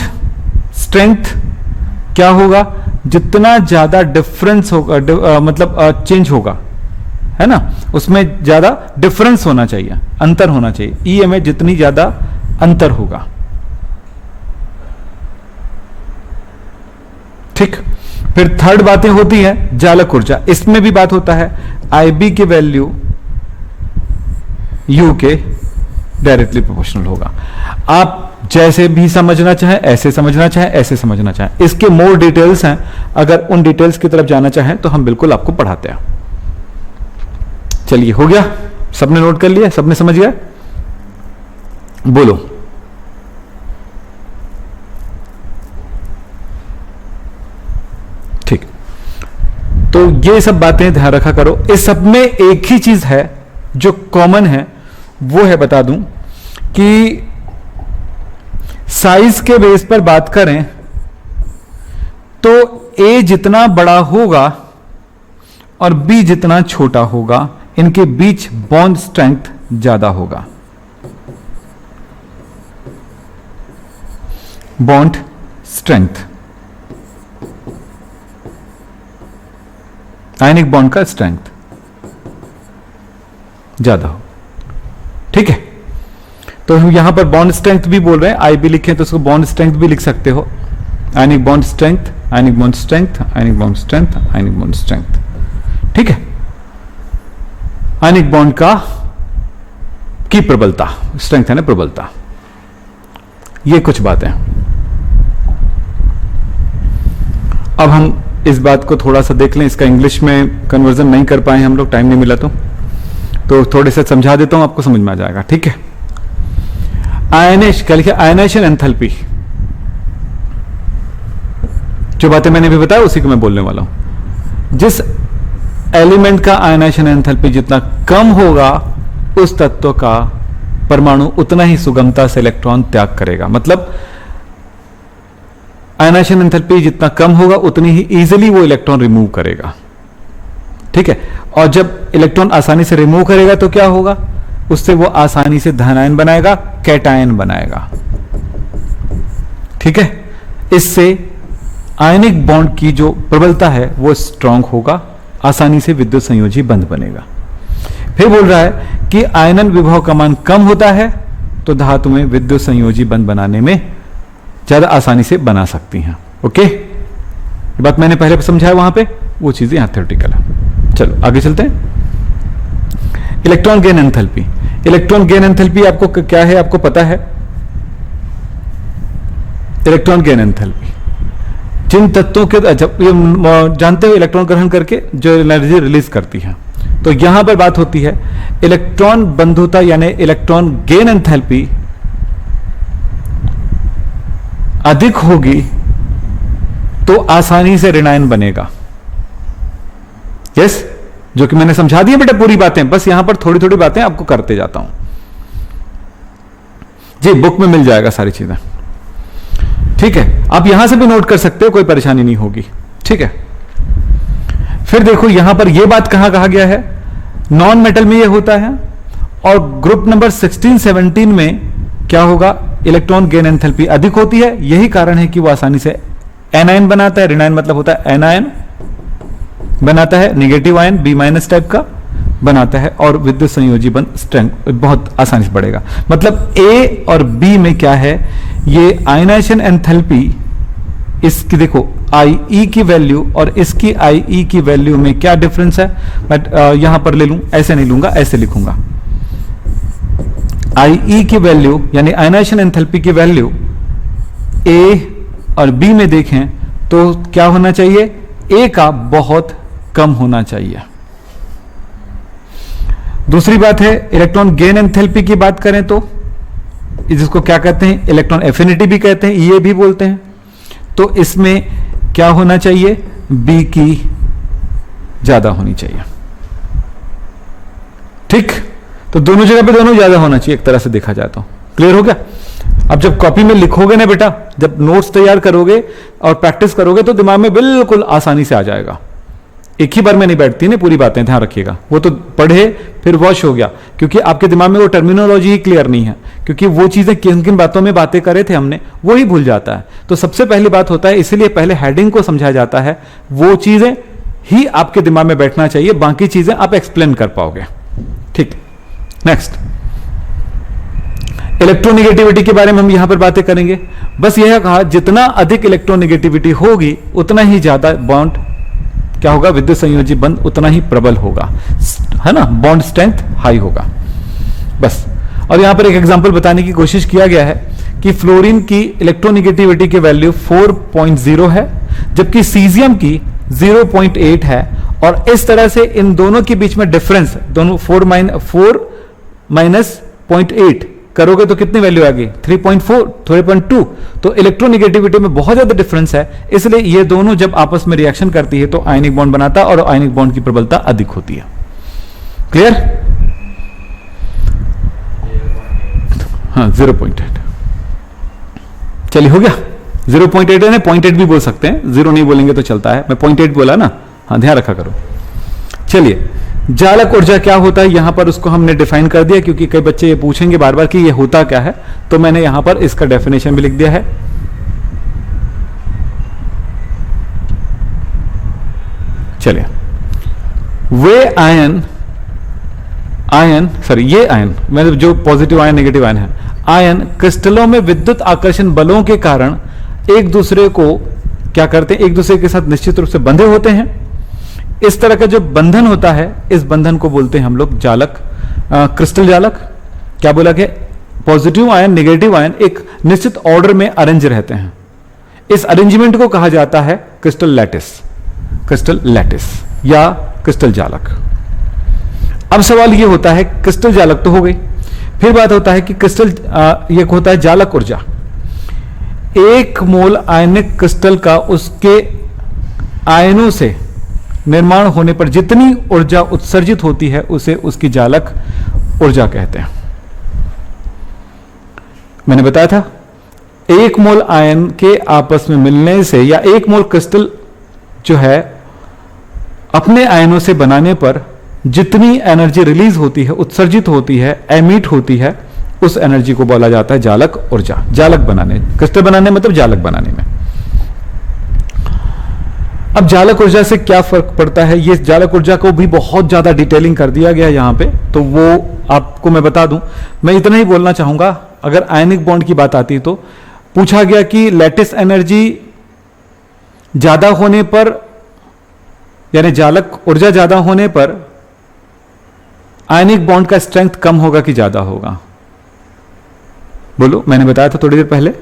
स्ट्रेंथ क्या होगा? जितना ज्यादा डिफरेंस होगा, मतलब चेंज होगा, है ना, उसमें ज्यादा डिफरेंस होना चाहिए, अंतर होना चाहिए। EA में जितनी ज्यादा अंतर होगा, ठीक। फिर थर्ड बातें होती है जालक ऊर्जा, इसमें भी बात होता है IB की वैल्यू U के डायरेक्टली प्रोपोर्शनल होगा। आप जैसे भी समझना चाहें, ऐसे समझना चाहें, ऐसे समझना चाहें, इसके मोर डिटेल्स हैं। अगर उन डिटेल्स की तरफ जाना चाहें तो हम बिल्कुल आपको पढ़ाते हैं। चलिए, हो गया? सबने नोट कर लिया? सबने समझ गया? बोलो। ठीक, तो ये सब बातें ध्यान रखा करो। इस सब में एक ही चीज है जो कॉमन है, वो है, बता दूं कि साइज के बेस पर बात करें तो A जितना बड़ा होगा और B जितना छोटा होगा, इनके बीच बॉन्ड स्ट्रेंथ ज्यादा होगा। बॉन्ड स्ट्रेंथ, आयनिक बॉन्ड का स्ट्रेंथ ज्यादा हो, ठीक है। तो हम यहां पर बॉन्ड स्ट्रेंथ भी बोल रहे हैं, IB लिखें तो उसको बॉन्ड स्ट्रेंथ भी लिख सकते हो। Ionic bond strength, ionic bond strength, ionic bond strength, ionic bond strength, ठीक है। आयनिक बॉन्ड का की प्रबलता, स्ट्रेंथ है ना प्रबलता। ये कुछ बातें। अब हम इस बात को थोड़ा सा देख लें, इसका इंग्लिश में कन्वर्जन नहीं कर पाए हम लोग, टाइम नहीं मिला तो थोड़े से समझा देता हूं, आपको समझ में आ जाएगा, ठीक है। आयनेशन एंथैल्पी, जो बातें मैंने भी बताया उसी को मैं बोलने वाला हूं। जिस एलिमेंट का आयनेशन एंथैल्पी जितना कम होगा, उस तत्व का परमाणु उतना ही सुगमता से इलेक्ट्रॉन त्याग करेगा। मतलब आयनेशन एंथैल्पी जितना कम होगा, उतनी ही इजीली वो इलेक्ट्रॉन रिमूव करेगा, ठीक है। और जब इलेक्ट्रॉन आसानी से रिमूव करेगा तो क्या होगा, उससे वो आसानी से धनायन बनाएगा, कैटायन बनाएगा, ठीक है। इससे आयनिक बॉन्ड की जो प्रबलता है वो स्ट्रांग होगा, आसानी से विद्युत संयोजी बंध बनेगा। फिर बोल रहा है कि आयनन विभव का मान कम होता है तो धातु में विद्युत संयोजी बंध बनाने में ज्यादा आसानी से बना सकती हैं। ओके, ये बात मैंने पहले समझाया वहां पे, वो चीजें यहां थ्योरेटिकल है। चलो आगे चलते हैं। Electron gain enthalpy. Electron gain enthalpy आपको क्या है, आपको पता है। इलेक्ट्रॉन गेन एंथैल्पी जिन तत्वों के जानते हो इलेक्ट्रॉन ग्रहण करके जो एनर्जी रिलीज करती है, तो यहां पर बात होती है इलेक्ट्रॉन बंधुता यानी इलेक्ट्रॉन गेन एंथैल्पी अधिक होगी तो आसानी से ऋणायन बनेगा। यस, जो कि मैंने समझा दिया बेटा पूरी बातें, बस यहां पर थोड़ी थोड़ी बातें आपको करते जाता हूं जी, बुक में मिल जाएगा सारी चीजें, ठीक है। आप यहां से भी नोट कर सकते हो, कोई परेशानी नहीं होगी, ठीक है। फिर देखो यहां पर यह बात कहा गया है, नॉन मेटल में यह होता है, और ग्रुप नंबर 16-17 में क्या होगा, इलेक्ट्रॉन गेन एंथैल्पी अधिक होती है। यही कारण है कि वो आसानी से एनायन बनाता है। ऋणायन मतलब होता है एनायन बनाता है, negative ion B minus type का बनाता है, और विद्युत संयोजी बंध स्ट्रेंथ बहुत आसानी से बढ़ेगा। मतलब ए और बी में क्या है, ये आयनाइजेशन एंथैल्पी, इसकी देखो IE की वैल्यू और इसकी IE की वैल्यू में क्या डिफरेंस है। बट यहां पर ले लूं, ऐसे नहीं लूंगा, ऐसे लिखूंगा। IE की वैल्यू यानी आयनाइजेशन एंथैल्पी की वैल्यू A और B में देखें तो क्या होना चाहिए, A का बहुत कम होना चाहिए। दूसरी बात है इलेक्ट्रॉन गेन एंथैल्पी की बात करें तो जिसको क्या कहते हैं, इलेक्ट्रॉन एफिनिटी भी कहते हैं, ये भी बोलते हैं। तो इसमें क्या होना चाहिए, B की ज्यादा होनी चाहिए, ठीक। तो दोनों जगह पे दोनों ज्यादा होना चाहिए, एक तरह से देखा जाए तो। क्लियर हो गया। अब जब कॉपी में लिखोगे ना बेटा, जब नोट्स तैयार करोगे और प्रैक्टिस करोगे तो दिमाग में बिल्कुल आसानी से आ जाएगा। एक ही बार में नहीं बैठती ना पूरी बातें, ध्यान रखिएगा। वो तो पढ़े फिर वॉश हो गया, क्योंकि आपके दिमाग में वो टर्मिनोलॉजी ही क्लियर नहीं है, क्योंकि वो चीजें किन किन बातों में बातें करे थे हमने, वो ही भूल जाता है। तो सबसे पहली बात होता है, इसीलिए पहले हेडिंग को समझाया जाता है, वो चीजें ही आपके दिमाग में बैठना चाहिए, बाकी चीजें आप एक्सप्लेन कर पाओगे, ठीक। नेक्स्ट, इलेक्ट्रोनेगेटिविटी के बारे में हम यहां पर बातें करेंगे। बस यह कहा, जितना अधिक इलेक्ट्रोनेगेटिविटी होगी उतना ही ज्यादा बॉन्ड क्या होगा, विद्युत संयोजी बंध उतना ही प्रबल होगा, है ना, बॉन्ड स्ट्रेंथ हाई होगा, बस। और यहां पर एक एग्जांपल बताने की कोशिश किया गया है कि फ्लोरीन की इलेक्ट्रोनेगेटिविटी की वैल्यू 4.0 है, जबकि सीजियम की 0.8 है। और इस तरह से इन दोनों के बीच में डिफरेंस, दोनों 4 माइनस 0.8 करोगे तो कितनी वैल्यू आ गई, 3.4, 3.2। तो इलेक्ट्रोनेगेटिविटी में बहुत ज्यादा डिफरेंस है, इसलिए ये दोनों जब आपस में रिएक्शन करती है तो आयनिक बॉन्ड बनाता है, और आयनिक बॉन्ड की प्रबलता अधिक होती है। क्लियर? हाँ, 0.8। चलिए हो गया, 0.8 है, 0.8 भी बोल सकते हैं, 0 नहीं बोलेंगे तो चलता है। मैं 0.8 बोला ना, हाँ ध्यान रखा करो। चलिए, जालक ऊर्जा क्या होता है, यहां पर उसको हमने डिफाइन कर दिया, क्योंकि कई बच्चे ये पूछेंगे बार बार कि ये होता क्या है, तो मैंने यहां पर इसका डेफिनेशन भी लिख दिया है। चलिए, वे ये आयन मतलब जो पॉजिटिव आयन नेगेटिव आयन है, आयन क्रिस्टलों में विद्युत आकर्षण बलों के कारण एक दूसरे को क्या करते हैं, एक दूसरे के साथ निश्चित रूप से बंधे होते हैं। इस तरह का जो बंधन होता है, इस बंधन को बोलते हैं हम लोग जालक, क्रिस्टल जालक। क्या बोला कि पॉजिटिव आयन नेगेटिव आयन एक निश्चित ऑर्डर में अरेंज रहते हैं। इस अरेंजमेंट को कहा जाता है क्रिस्टल लैटिस या क्रिस्टल जालक। अब सवाल यह होता है, क्रिस्टल जालक तो हो गई, फिर बात होता है कि क्रिस्टल यह होता है जालक ऊर्जा। एक मोल आयनिक क्रिस्टल का उसके आयनों से निर्माण होने पर जितनी ऊर्जा उत्सर्जित होती है उसे उसकी जालक ऊर्जा कहते हैं। मैंने बताया था एक मोल आयन के आपस में मिलने से या एक मोल क्रिस्टल जो है अपने आयनों से बनाने पर जितनी एनर्जी रिलीज होती है, उत्सर्जित होती है, एमिट होती है, उस एनर्जी को बोला जाता है जालक ऊर्जा। जालक बनाने, क्रिस्टल बनाने मतलब जालक बनाने में। अब जालक ऊर्जा से क्या फर्क पड़ता है, ये जालक ऊर्जा को भी बहुत ज्यादा डिटेलिंग कर दिया गया है यहां पे, तो वो आपको मैं बता दूं। मैं इतना ही बोलना चाहूंगा, अगर आयनिक बॉन्ड की बात आती है तो पूछा गया कि लैटिस एनर्जी ज्यादा होने पर, यानी जालक ऊर्जा ज्यादा होने पर आयनिक बॉन्ड का स्ट्रेंथ कम होगा कि ज्यादा होगा? बोलो, मैंने बताया था थोड़ी देर पहले,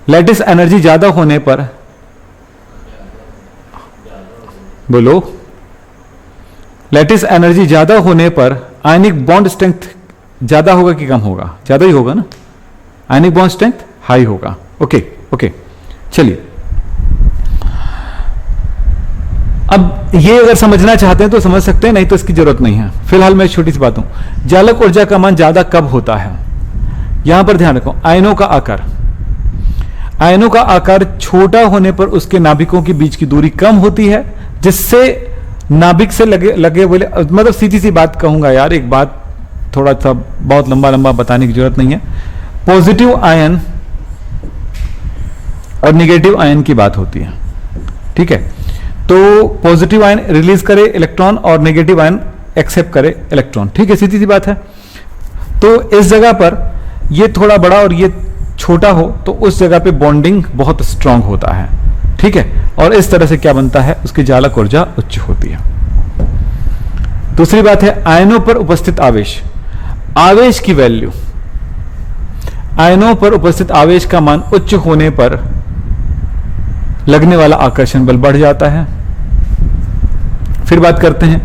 लैटिस एनर्जी ज्यादा होने पर, बोलो, लैटिस एनर्जी ज्यादा होने पर आयनिक बॉन्ड स्ट्रेंथ ज्यादा होगा कि कम होगा? ज्यादा ही होगा ना, आयनिक बॉन्ड स्ट्रेंथ हाई होगा। ओके, चलिए अब ये अगर समझना चाहते हैं तो समझ सकते हैं, नहीं तो इसकी जरूरत नहीं है। फिलहाल मैं छोटी सी बात हूं, जालक ऊर्जा का मान ज्यादा कब होता है? यहां पर ध्यान रखो, आयनों का आकार छोटा होने पर उसके नाभिकों के बीच की दूरी कम होती है, जिससे नाभिक से लगे हुए, मतलब सीधी सी बात कहूंगा यार, एक बात थोड़ा सा बहुत लंबा बताने की जरूरत नहीं है। पॉजिटिव आयन और नेगेटिव आयन की बात होती है, ठीक है? तो पॉजिटिव आयन रिलीज करे इलेक्ट्रॉन और नेगेटिव आयन एक्सेप्ट करे इलेक्ट्रॉन, ठीक है? सीधी सी बात है। तो इस जगह पर ये थोड़ा बड़ा और ये छोटा हो तो उस जगह पे बॉन्डिंग बहुत स्ट्रांग होता है, ठीक है? और इस तरह से क्या बनता है, उसकी जालक ऊर्जा उच्च होती है। दूसरी बात है आयनों पर उपस्थित आवेश की वैल्यू। आयनों पर उपस्थित आवेश का मान उच्च होने पर लगने वाला आकर्षण बल बढ़ जाता है। फिर बात करते हैं,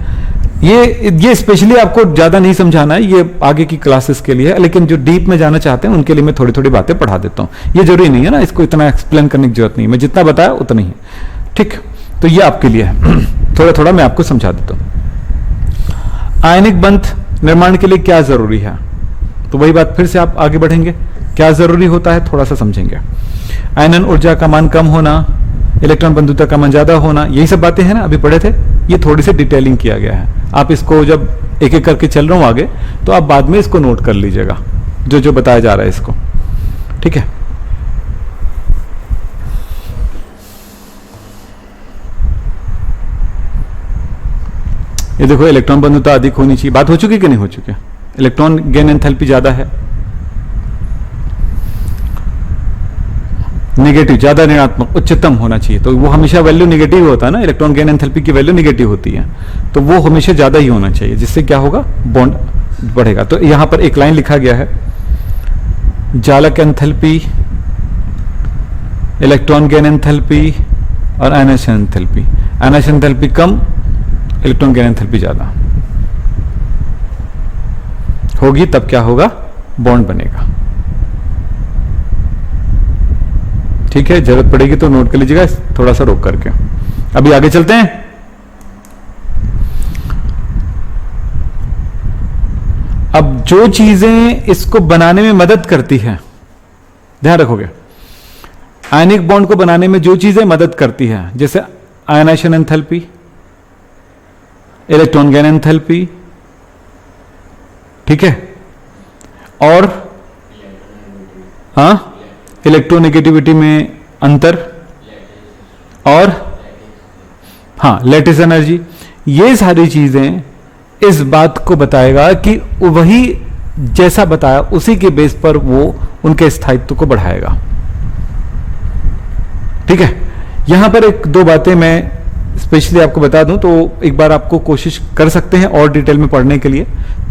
ये स्पेशली आपको ज्यादा नहीं समझाना है, ये आगे की क्लासेस के लिए है, लेकिन जो डीप में जाना चाहते हैं उनके लिए मैं थोड़ी थोड़ी बातें पढ़ा देता हूं। ये जरूरी नहीं है ना, इसको इतना एक्सप्लेन करने की जरूरत नहीं, मैं जितना बताया उतना ही, ठीक? तो ये आपके लिए है, थोड़ा थोड़ा मैं आपको समझा देता हूं। आयनिक बंध निर्माण के लिए क्या जरूरी है, तो वही बात फिर से आप आगे बढ़ेंगे, क्या जरूरी होता है थोड़ा सा समझेंगे। आयनन ऊर्जा का मान कम होना, इलेक्ट्रॉन बंधुता का मान ज्यादा होना, यही सब बातें हैं ना, अभी पढ़े थे। ये थोड़ी सी डिटेलिंग किया गया है, आप इसको जब एक एक करके चल रहा हूं आगे तो आप बाद में इसको नोट कर लीजिएगा, जो जो बताया जा रहा है इसको, ठीक है? ये देखो, इलेक्ट्रॉन बंधुता अधिक होनी चाहिए, बात हो चुकी कि नहीं हो चुकी? इलेक्ट्रॉन गेन एंथैल्पी ज्यादा है, नेगेटिव ज्यादा ऋणात्मक उच्चतम होना चाहिए, तो वो हमेशा वैल्यू नेगेटिव होता है ना, इलेक्ट्रॉन गेन एंथैल्पी की वैल्यू नेगेटिव होती है, तो वो हमेशा ज्यादा ही होना चाहिए, जिससे क्या होगा, बॉन्ड बढ़ेगा। तो यहां पर एक लाइन लिखा गया है, जालक एंथैल्पी, इलेक्ट्रॉन गेन एंथैल्पी और आयनाइजेशन एंथैल्पी। आयनाइजेशन एंथैल्पी कम, इलेक्ट्रॉन गेन एंथैल्पी ज्यादा होगी, तब क्या होगा, बॉन्ड बनेगा, ठीक है? जरूरत पड़ेगी तो नोट कर लीजिएगा, थोड़ा सा रोक करके। अभी आगे चलते हैं। अब जो चीजें इसको बनाने में मदद करती है, ध्यान रखोगे, आयनिक बॉन्ड को बनाने में जो चीजें मदद करती है, जैसे ionisation enthalpy, electron gain enthalpy, ठीक है? और हाँ, इलेक्ट्रोनेगेटिविटी में अंतर, और हाँ, लैटिस एनर्जी, ये सारी चीजें इस बात को बताएगा कि वही जैसा बताया उसी के बेस पर वो उनके स्थायित्व को बढ़ाएगा, ठीक है? यहां पर एक दो बातें मैं स्पेशली आपको बता दूं, तो एक बार आपको कोशिश कर सकते हैं और डिटेल में पढ़ने के लिए।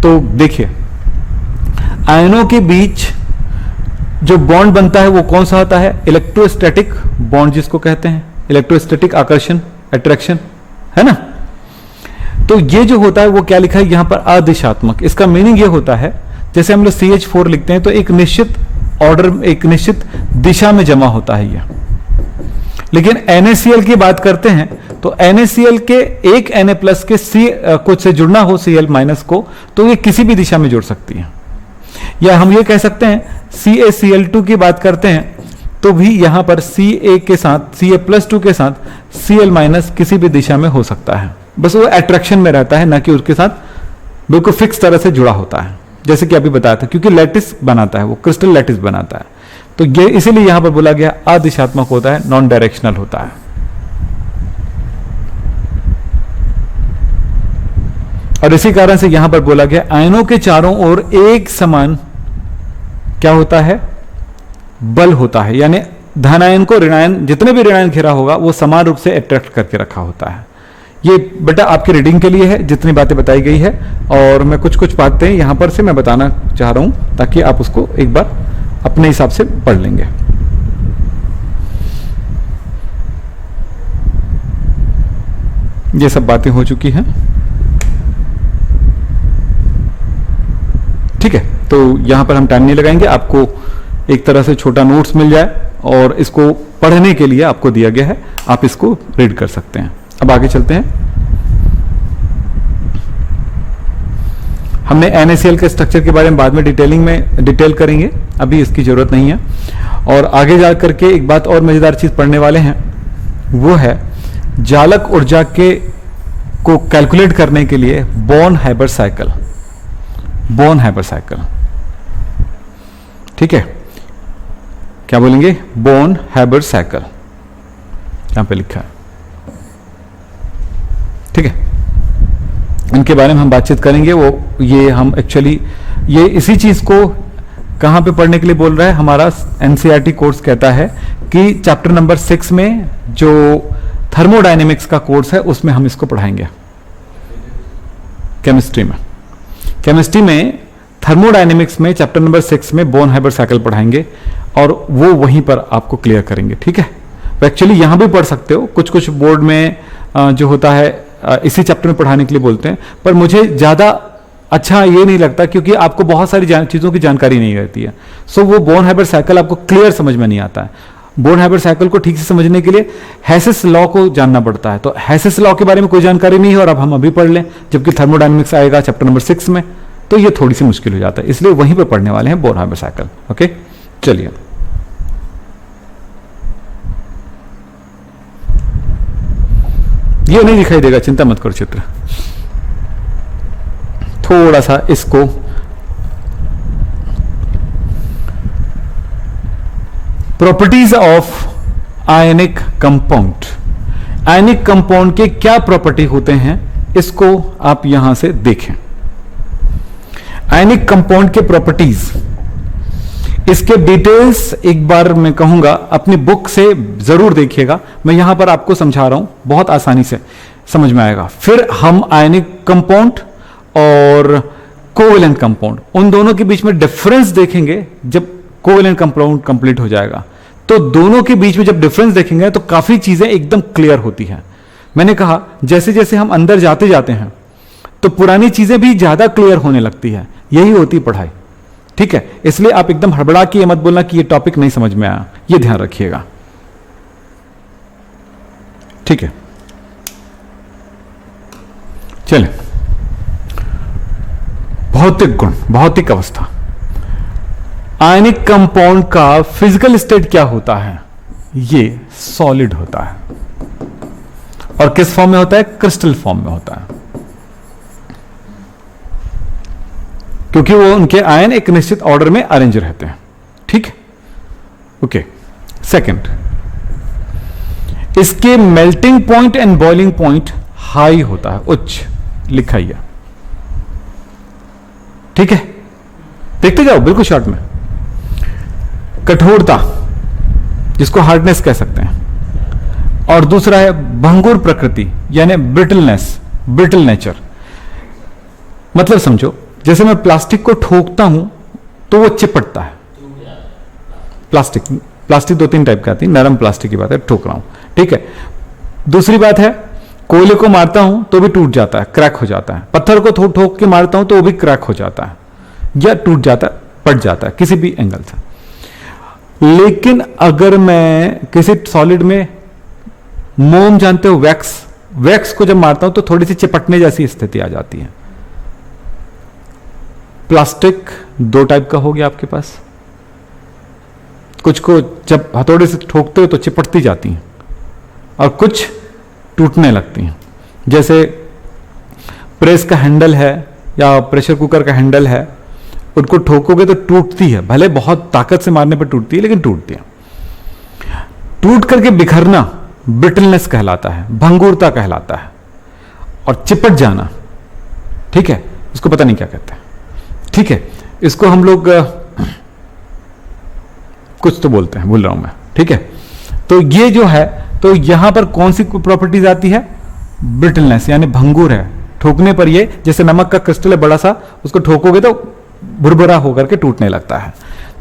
तो देखिए, आयनों के बीच जो बॉन्ड बनता है वो कौन सा होता है? इलेक्ट्रोस्टैटिक बॉन्ड जिसको कहते हैं, इलेक्ट्रोस्टैटिक आकर्षण, अट्रैक्शन, है ना। तो ये जो होता है वो क्या लिखा है यहां पर? अदिशात्मक। इसका मीनिंग ये होता है जैसे हम लोग CH4 लिखते हैं तो एक निश्चित ऑर्डर, एक निश्चित दिशा में जमा होता है ये। लेकिन NaCl की बात करते हैं तो NaCl के एक Na+ के C कुछ से जुड़ना हो Cl- को, तो ये किसी भी दिशा में जुड़ सकती है। या हम ये कह सकते हैं CaCl2 की बात करते हैं तो भी यहां पर Ca के साथ, Ca+2 के साथ Cl- किसी भी दिशा में हो सकता है। बस वो अट्रैक्शन में रहता है, ना कि उसके साथ बिल्कुल फिक्स तरह से जुड़ा होता है, जैसे कि अभी बताया था, क्योंकि लैटिस बनाता है, वो क्रिस्टल लैटिस बनाता है। तो ये इसीलिए यहां पर बोला गया अदिशात्मक होता है, नॉन डायरेक्शनल होता है। और इसी कारण से यहां पर बोला गया आयनों के चारों ओर एक समान क्या होता है? बल होता है। यानी धनायन को ऋणायन, जितने भी ऋणायन घेरा होगा वो समान रूप से अट्रैक्ट करके रखा होता है। ये बेटा आपकी रीडिंग के लिए है जितनी बातें बताई गई है, और मैं कुछ कुछ बातें यहां पर से मैं बताना चाह रहा हूं ताकि आप उसको एक बार अपने हिसाब से पढ़ लेंगे। ये सब बातें हो चुकी हैं, ठीक है। तो यहां पर हम टाइम नहीं लगाएंगे, आपको एक तरह से छोटा नोट्स मिल जाए और इसको पढ़ने के लिए आपको दिया गया है, आप इसको रीड कर सकते हैं। अब आगे चलते हैं। हमने NaCl के स्ट्रक्चर के बारे में बाद में डिटेल करेंगे, अभी इसकी जरूरत नहीं है। और आगे जाकर के एक बात और मजेदार चीज पढ़ने वाले हैं, वो है जालक ऊर्जा के को कैलकुलेट करने के लिए बोर्न-हाइबर साइकिल। बोर्न-हाइबर साइकिल, ठीक है, क्या बोलेंगे? बोर्न-हाइबर साइकिल यहां पे लिखा है, ठीक है। इनके बारे में हम बातचीत करेंगे। वो ये हम एक्चुअली ये इसी चीज को कहां पे पढ़ने के लिए बोल रहा है, हमारा NCERT कोर्स कहता है कि चैप्टर नंबर 6 में जो थर्मोडायनेमिक्स का कोर्स है उसमें हम इसको पढ़ाएंगे। केमिस्ट्री में थर्मोडायनेमिक्स में चैप्टर नंबर 6 में बोर्न-हाइबर साइकिल पढ़ाएंगे और वो वहीं पर आपको क्लियर करेंगे, ठीक है। तो एक्चुअली यहां भी पढ़ सकते हो, कुछ कुछ बोर्ड में जो होता है इसी चैप्टर में पढ़ाने के लिए बोलते हैं, पर मुझे ज्यादा अच्छा ये नहीं लगता क्योंकि आपको बहुत सारी चीजों की जानकारी नहीं रहती है। सो वो बोर्न-हाइबर साइकिल आपको क्लियर समझ में नहीं आता है। बोर्न-हाइबर साइकिल को ठीक से समझने के लिए हेसिस लॉ को जानना पड़ता है, तो हेसिस लॉ के बारे में कोई जानकारी नहीं है और अब हम अभी पढ़ लें, जबकि थर्मोडायनेमिक्स आएगा चैप्टर नंबर 6 में, तो ये थोड़ी सी मुश्किल हो जाता है, इसलिए वहीं पर पढ़ने वाले हैं बोर्न-हाइबर साइकिल। ओके, चलिए ये नहीं दिखाई देगा, चिंता मत करो। चित्र थोड़ा सा इसको properties of ionic compound, ionic compound के क्या प्रॉपर्टी होते हैं इसको आप यहां से देखें। आयनिक कंपाउंड के प्रॉपर्टीज, इसके डिटेल्स एक बार मैं कहूंगा अपनी बुक से जरूर देखिएगा, मैं यहां पर आपको समझा रहा हूं, बहुत आसानी से समझ में आएगा। फिर हम आयनिक कंपाउंड और कोवेलेंट कंपाउंड, उन दोनों के बीच में डिफरेंस देखेंगे। जब कोवेलेंट कंपाउंड कंप्लीट हो जाएगा तो दोनों के बीच में जब डिफरेंस देखेंगे तो काफी चीजें एकदम क्लियर होती हैं। मैंने कहा जैसे जैसे हम अंदर जाते जाते हैं तो पुरानी चीजें भी ज्यादा क्लियर होने लगती है, यही होती पढ़ाई, ठीक है। इसलिए आप एकदम हड़बड़ा के मत बोलना कि ये टॉपिक नहीं समझ में आया, ये ध्यान रखिएगा, ठीक है। चले, भौतिक गुण, भौतिक अवस्था। आयनिक कंपाउंड का फिजिकल स्टेट क्या होता है? ये सॉलिड होता है। और किस फॉर्म में होता है? क्रिस्टल फॉर्म में होता है, क्योंकि वो उनके आयन एक निश्चित ऑर्डर में अरेंज रहते हैं, ठीक है। ओके, सेकंड, इसके melting point and boiling point high होता है, उच्च लिखा ही है, ठीक है। देखते जाओ बिल्कुल शॉर्ट में। कठोरता, जिसको हार्डनेस कह सकते हैं, और दूसरा है भंगुर प्रकृति यानी ब्रिटलनेस, ब्रिटल नेचर। मतलब समझो, जैसे मैं प्लास्टिक को ठोकता हूं तो वो चिपटता है। प्लास्टिक 2-3 टाइप का आती है, नरम प्लास्टिक की बात है, ठोक रहा हूं, ठीक है। दूसरी बात है, कोयले को मारता हूं तो भी टूट जाता है, क्रैक हो जाता है। पत्थर को ठोक के मारता हूं तो वो भी क्रैक हो जाता है या टूट जाता है, पट जाता है किसी भी एंगल से। लेकिन अगर मैं किसी सॉलिड में, मोम जानते हो, वैक्स को जब मारता हूं तो थोड़ी सी चिपटने जैसी स्थिति आ जाती है। प्लास्टिक 2 टाइप का हो गया आपके पास, कुछ को जब हथौड़े से ठोकते हो तो चिपटती जाती हैं और कुछ टूटने लगती हैं। जैसे प्रेस का हैंडल है या प्रेशर कुकर का हैंडल है, उनको ठोकोगे तो टूटती है, भले बहुत ताकत से मारने पर टूटती है लेकिन टूटती है। टूट करके बिखरना ब्रिटलनेस कहलाता है, भंगुरता कहलाता है। और चिपट जाना, ठीक है, इसको पता नहीं क्या कहते हैं, ठीक है, इसको हम लोग कुछ तो बोलते हैं, भूल रहा हूं मैं, ठीक है। तो ये जो है, तो यहां पर कौन सी प्रॉपर्टीज आती है? ब्रिटलनेस, यानी भंगुर है। ठोकने पर ये, जैसे नमक का क्रिस्टल है बड़ा सा, उसको ठोकोगे तो भुरभुरा होकर के टूटने लगता है,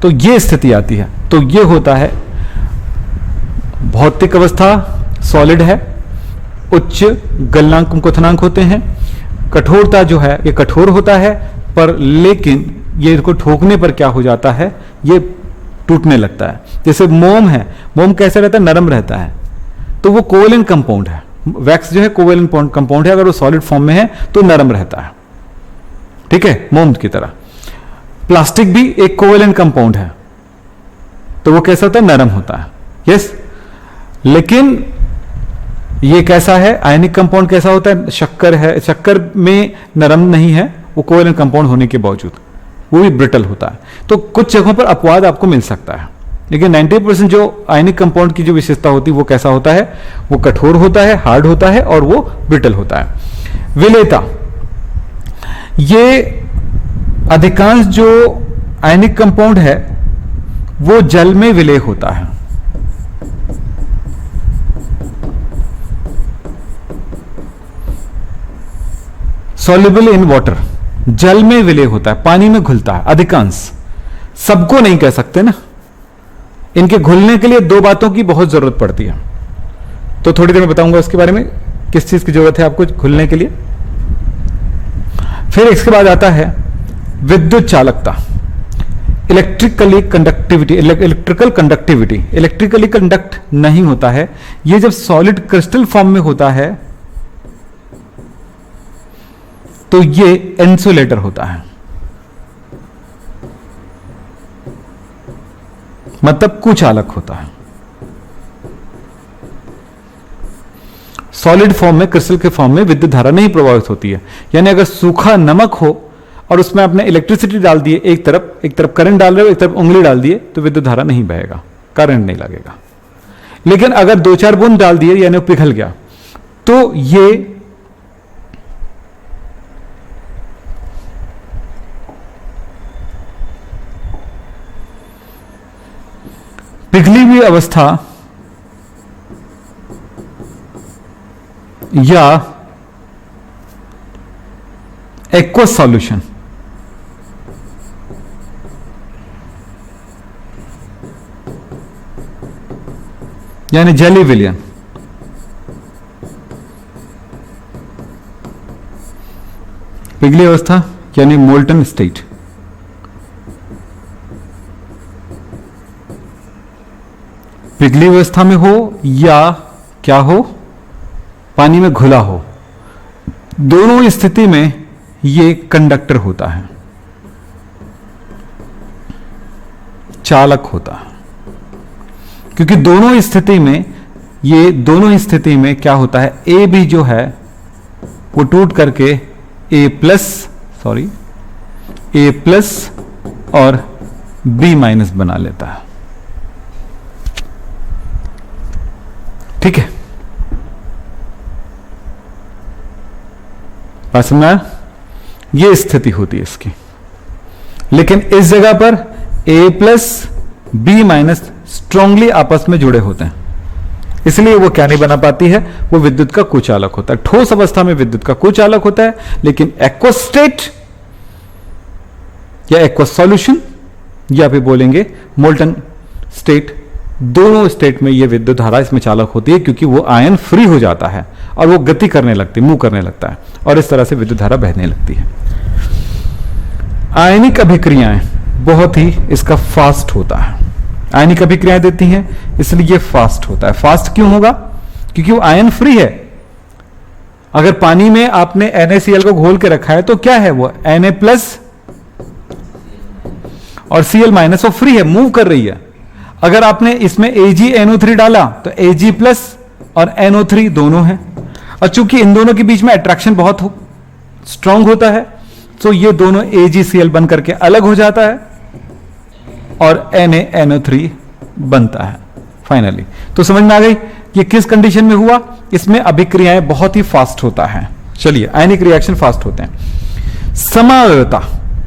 तो ये स्थिति आती है। तो ये होता है भौतिक अवस्था, सॉलिड है, उच्च गलनांक क्वथनांक होते हैं। कठोरता जो है ये कठोर होता है, पर लेकिन ये इसको ठोकने पर क्या हो जाता है, ये टूटने लगता है। जैसे मोम है, मोम कैसा रहता है? नरम रहता है, तो वो कोवेलेंट कंपाउंड है। वैक्स जो है कोवेलेंट कंपाउंड है, अगर वो सॉलिड फॉर्म में है तो नरम रहता है, ठीक है, मोम की तरह। प्लास्टिक भी एक कोवेलेंट कंपाउंड है, तो वो कैसा होता है? नरम होता है, यस। लेकिन ये कैसा है? आयनिक कंपाउंड कैसा होता है? शक्कर है, शक्कर में नरम नहीं है वो कोवेलेंट कंपाउंड होने के बावजूद, वो भी ब्रिटल होता है। तो कुछ जगहों पर अपवाद आपको मिल सकता है, लेकिन 90% जो आयनिक कंपाउंड की जो विशेषता होती है वो कैसा होता है? वो कठोर होता है, हार्ड होता है और वो ब्रिटल होता है। विलेयता, ये अधिकांश जो आयनिक कंपाउंड है वो जल में विलेय होता है। सॉल्युबल इन वाटर, जल में विलेय होता है, पानी में घुलता है अधिकांश। सबको नहीं कह सकते ना, इनके घुलने के लिए 2 बातों की बहुत जरूरत पड़ती है, तो थोड़ी देर में बताऊंगा उसके बारे में, किस चीज की जरूरत है आपको घुलने के लिए। फिर इसके बाद आता है विद्युत चालकता, electrically conductivity. Electrical conductivity, electrically conduct नहीं होता है, ये जब सॉलिड क्रिस्टल फॉर्म में होता है तो ये इंसुलेटर होता है, मतलब कुचालक होता है। सॉलिड फॉर्म में, क्रिस्टल के फॉर्म में विद्युत धारा नहीं प्रभावित होती है। यानी अगर सूखा नमक हो और उसमें आपने इलेक्ट्रिसिटी डाल दी है, एक तरफ करंट डाल रहे हो, एक तरफ उंगली डाल दिए, तो विद्युत धारा नहीं बहेगा, करंट नहीं लगेगा। लेकिन अगर 2-4 बूंद डाल दिए यानी पिघल गया, तो ये पिघली हुई अवस्था या एक्वस सॉल्यूशन, यानी जेली विलियन, पिघली अवस्था यानी मोल्टन स्टेट। पिघली अवस्था में हो या क्या हो, पानी में घुला हो, दोनों स्थिति में ये कंडक्टर होता है, चालक होता है। क्योंकि दोनों स्थिति में क्या होता है, ए बी जो है वो टूट करके ए प्लस और बी माइनस बना लेता है, ठीक है। बात समझना? ये स्थिति होती है इसकी। लेकिन इस जगह पर ए प्लस बी माइनस स्ट्रांगली आपस में जुड़े होते हैं, इसलिए वो क्या नहीं बना पाती है, वो विद्युत का कुचालक होता है। ठोस अवस्था में विद्युत का कुचालक होता है, लेकिन एक्वस स्टेट या एक्वस सॉल्यूशन या फिर बोलेंगे मोल्टन स्टेट, दोनों स्टेट में ये विद्युत धारा इसमें चालक होती है, क्योंकि वो आयन फ्री हो जाता है और वो गति करने लगती है, मूव करने लगता है, और इस तरह से विद्युत धारा बहने लगती है। आयनिक अभिक्रियाएं बहुत ही इसका फास्ट होता है, आयनिक अभिक्रियाएं देती हैं, इसलिए ये फास्ट होता है। फास्ट क्यों होगा? क्योंकि वो आयन फ्री है। अगर पानी में आपने NaCl को घोल के रखा है तो क्या है वो? Na+ और Cl- वो फ्री है, मूव कर रही है। अगर आपने इसमें AgNO3 डाला तो Ag+ और NO3 दोनों है, और चूंकि इन दोनों के बीच में अट्रैक्शन बहुत स्ट्रांग होता है, तो ये दोनों AgCl बन करके अलग हो जाता है और NaNO3 बनता है फाइनली। तो समझ में आ गई ये किस कंडीशन में हुआ? इसमें अभिक्रियाएं बहुत ही फास्ट होता है। चलिए, आयनिक रिएक्शन फास्ट होते हैं। समावयवता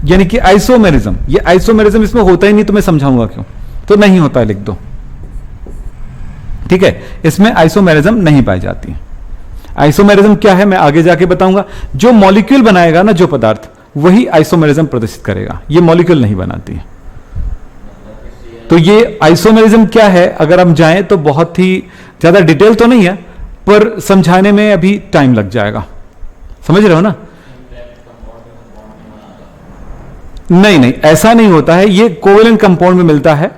यानी कि आइसोमेरिज्म, ये आइसोमेरिज्म इसमें होता ही नहीं, तो मैं समझाऊंगा क्यों। तो नहीं होता है, लिख दो, ठीक है। इसमें आइसोमेरिज्म नहीं पाई जाती। आइसोमेरिज्म क्या है मैं आगे जाके बताऊंगा। जो मॉलिक्यूल बनाएगा ना जो पदार्थ, वही आइसोमेरिज्म प्रदर्शित करेगा, ये मॉलिक्यूल नहीं बनाती है। तो ये आइसोमेरिज्म क्या है, अगर हम जाएं तो बहुत ही ज्यादा डिटेल तो नहीं है, पर समझाने में अभी टाइम लग जाएगा। समझ रहे हो ना? नहीं नहीं, ऐसा नहीं होता है। ये कोवेलेंट कंपाउंड में मिलता है,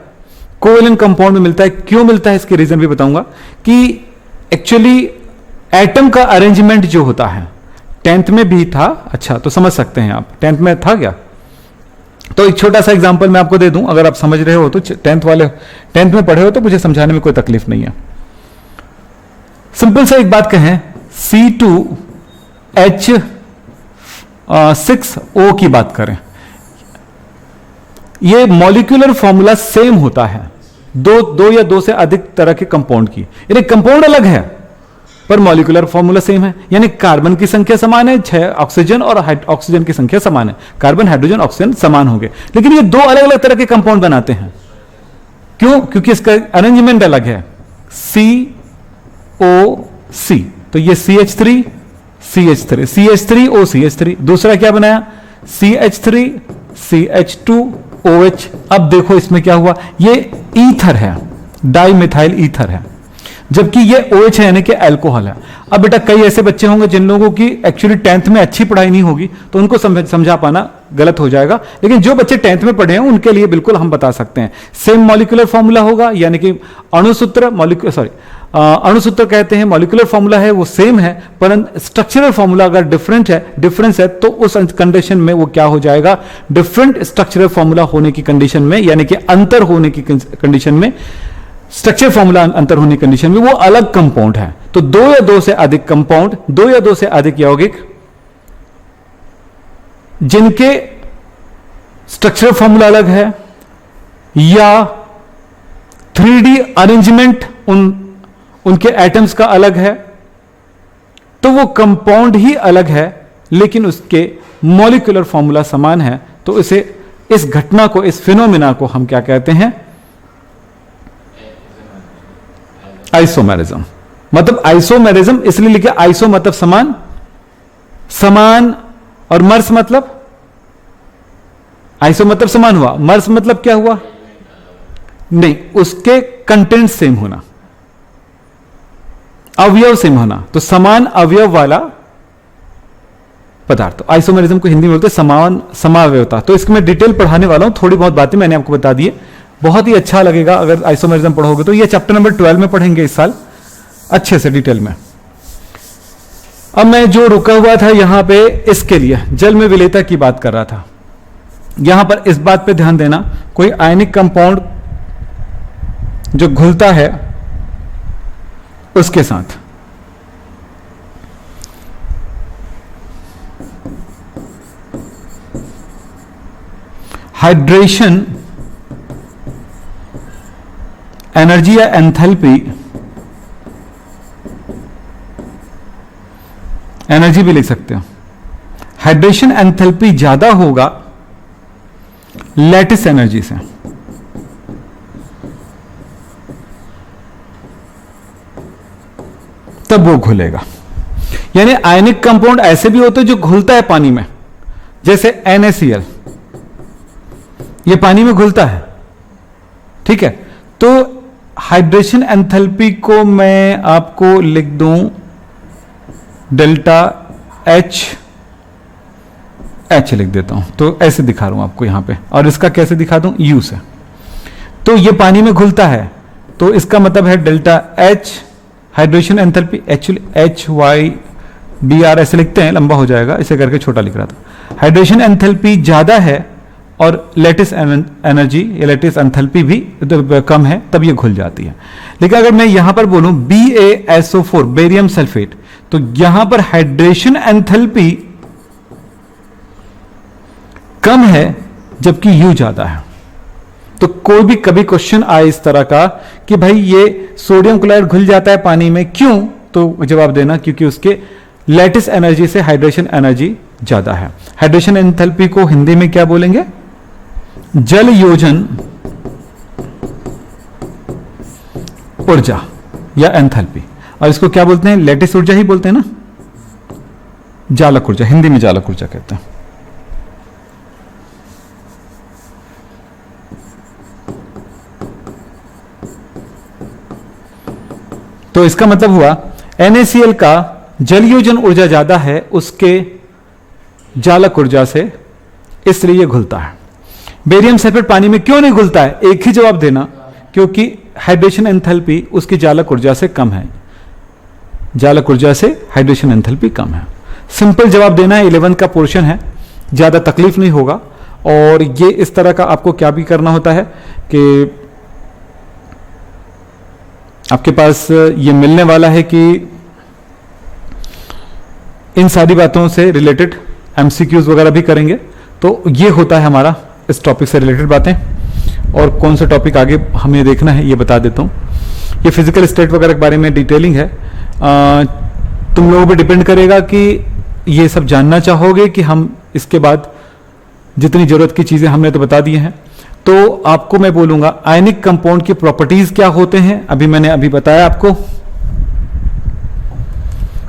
कोवेलेंट कंपाउंड में मिलता है। क्यों मिलता है इसके रीजन भी बताऊंगा। कि एक्चुअली एटम का अरेंजमेंट जो होता है, 10th में भी था। अच्छा, तो समझ सकते हैं आप, 10th में था क्या? तो एक छोटा सा एग्जांपल मैं आपको दे दूं, अगर आप समझ रहे हो तो। 10th में पढ़े हो तो मुझे समझाने में कोई तकलीफ नहीं है। सिंपल सा एक बात कहें, C2H6O की बात करें, ये मॉलिक्यूलर फॉर्मूला सेम होता है दो या दो से अधिक तरह के कंपाउंड की। यानी कंपाउंड अलग है पर मॉलिक्यूलर फॉर्मूला सेम है। यानी कार्बन की संख्या समान है, 6 ऑक्सीजन और ऑक्सीजन की संख्या समान है। कार्बन, हाइड्रोजन, ऑक्सीजन समान होंगे, लेकिन ये दो अलग अलग तरह के कंपाउंड बनाते हैं। क्यों? क्योंकि इसका अरेंजमेंट अलग है। COC, तो ये CH3 CH3 CH3O CH3। दूसरा क्या बनाया? CH3 CH2OH। अब देखो इसमें क्या हुआ, ये ईथर है, डाई मिथाइल ईथर है, जबकि ये OH है यानी कि अल्कोहल है। अब बेटा कई ऐसे बच्चे होंगे जिन लोगों की एक्चुअली 10th में अच्छी पढ़ाई नहीं होगी, तो उनको समझा पाना गलत हो जाएगा। लेकिन जो बच्चे 10th में पढ़े हैं उनके लिए बिल्कुल हम बता सकते हैं। सेम मॉलिक्यूलर फॉर्मूला होगा, यानी कि अणुसूत्र कहते हैं, मॉलिक्यूलर फॉर्मूला है वो सेम है, परंतु स्ट्रक्चरल फॉर्मूला अगर डिफरेंस है तो उस कंडीशन में वो क्या हो जाएगा? डिफरेंट स्ट्रक्चरल फॉर्मूला होने की कंडीशन में, यानी कि अंतर होने की कंडीशन में, स्ट्रक्चर फॉर्मूला अंतर होने की कंडीशन में वो अलग कंपाउंड है। तो दो या दो से अधिक कंपाउंड, दो या दो से अधिक यौगिक जिनके स्ट्रक्चरल फॉर्मूला अलग है या 3D अरेंजमेंट उनके एटम्स का अलग है, तो वो कंपाउंड ही अलग है लेकिन उसके मॉलिक्यूलर फॉर्मूला समान है। तो इस घटना को, इस फिनोमिना को हम क्या कहते हैं? आइसोमेरिज्म। मतलब आइसोमेरिज्म इसलिए लिखे, आइसो मतलब समान, समान, और मर्स मतलब, आइसो मतलब समान हुआ, मर्स मतलब क्या हुआ? नहीं, उसके कंटेंट सेम होना, अवयव सेम होना। तो समान अवयव वाला पदार्थ, आइसोमेरिज्म को हिंदी में बोलते हैं समान समावयवता। तो इसको मैं डिटेल पढ़ाने वाला हूं, थोड़ी बहुत बातें मैंने आपको बता दी है। बहुत ही अच्छा लगेगा अगर आइसोमेरिज्म पढ़ोगे तो। ये चैप्टर नंबर 12 में पढ़ेंगे इस साल अच्छे से डिटेल में। अब मैं जो रुका हुआ था यहां पे, इसके लिए जल में विलेयता की बात कर रहा था। यहां पर इस बात पे ध्यान देना, कोई आयनिक कंपाउंड जो घुलता है उसके साथ, हाइड्रेशन एनर्जी या एंथैल्पी, एनर्जी भी लिख सकते हो, हाइड्रेशन एंथैल्पी ज्यादा होगा लैटिस एनर्जी से। तब वो घुलेगा। यानी आयनिक कंपाउंड ऐसे भी होते हैं जो घुलता है पानी में, जैसे NaCl। ये पानी में घुलता है, ठीक है। तो हाइड्रेशन एंथैल्पी को मैं आपको लिख दूं डेल्टा एच लिख देता हूं, तो ऐसे दिखा रहा हूं आपको यहां पे, और इसका कैसे दिखा दूं, यू से। तो ये पानी में घुलता है, तो इसका मतलब है delta H hydration enthalpy, actually HYDR ऐसे लिखते हैं, लंबा हो जाएगा, इसे करके छोटा लिख रहा था। हाइड्रेशन एंथैल्पी ज्यादा है और लेटिस एनर्जी या लेटिस एंथैल्पी भी कम है, तब ये घुल जाती है। लेकिन अगर मैं यहां पर बोलूं BaSO4 बेरियम सल्फेट, तो यहां पर हाइड्रेशन एंथैल्पी कम है जबकि यू ज्यादा है। तो कोई भी कभी क्वेश्चन आए इस तरह का कि भाई ये सोडियम क्लोराइड घुल जाता है पानी में, क्यों, तो जवाब देना क्योंकि उसके लेटिस एनर्जी से हाइड्रेशन एनर्जी ज्यादा है। हाइड्रेशन एंथैल्पी को हिंदी में क्या बोलेंगे, जल योजन ऊर्जा या एंथैल्पी, और इसको क्या बोलते हैं, लेटिस ऊर्जा ही बोलते हैं ना, जालक ऊर्जा, हिंदी में जालक ऊर्जा कहते हैं। तो इसका मतलब हुआ NaCl का जल योजन ऊर्जा ज्यादा है उसके जालक ऊर्जा से, इसलिए यह घुलता है। बेरियम सल्फेट पानी में क्यों नहीं घुलता है, एक ही जवाब देना, क्योंकि हाइड्रेशन एंथैल्पी उसकी जालक ऊर्जा से कम है, जालक ऊर्जा से हाइड्रेशन एंथैल्पी कम है। सिंपल जवाब देना है, 11 का पोर्शन है, ज्यादा तकलीफ नहीं होगा। और ये इस तरह का आपको क्या भी करना होता है कि आपके पास ये मिलने वाला है कि इन सारी बातों से रिलेटेड MCQs वगैरह भी करेंगे। तो ये होता है हमारा इस टॉपिक से रिलेटेड बातें, और कौन सा टॉपिक आगे हमें देखना है ये बता देता हूँ। ये फिजिकल स्टेट वगैरह के बारे में डिटेलिंग है, तुम लोगों पे डिपेंड करेगा कि ये सब जानना चाहोगे कि हम इसके बाद जितनी जरूरत की चीजें हमने तो बता दी हैं। तो आपको मैं बोलूंगा आयनिक कंपाउंड की प्रॉपर्टीज क्या होते हैं, मैंने बताया आपको,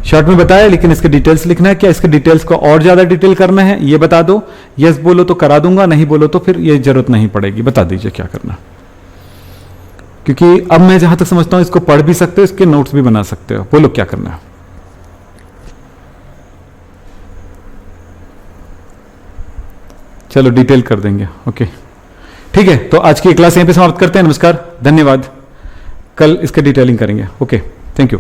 शॉर्ट में बताया, लेकिन इसके डिटेल्स लिखना है। क्या इसके डिटेल्स को और ज्यादा डिटेल करना है, ये बता दो, यस बोलो तो करा दूंगा, नहीं बोलो तो फिर ये जरूरत नहीं पड़ेगी, बता दीजिए क्या करना। क्योंकि अब मैं जहां तक समझता हूं इसको पढ़ भी सकते हो, इसके नोट्स भी बना सकते हो, बोलो क्या करना है। चलो डिटेल कर देंगे, ओके ठीक है। तो आज की क्लास यहीं पे समाप्त करते हैं। नमस्कार, धन्यवाद, कल इसके डिटेलिंग करेंगे। Okay, thank you.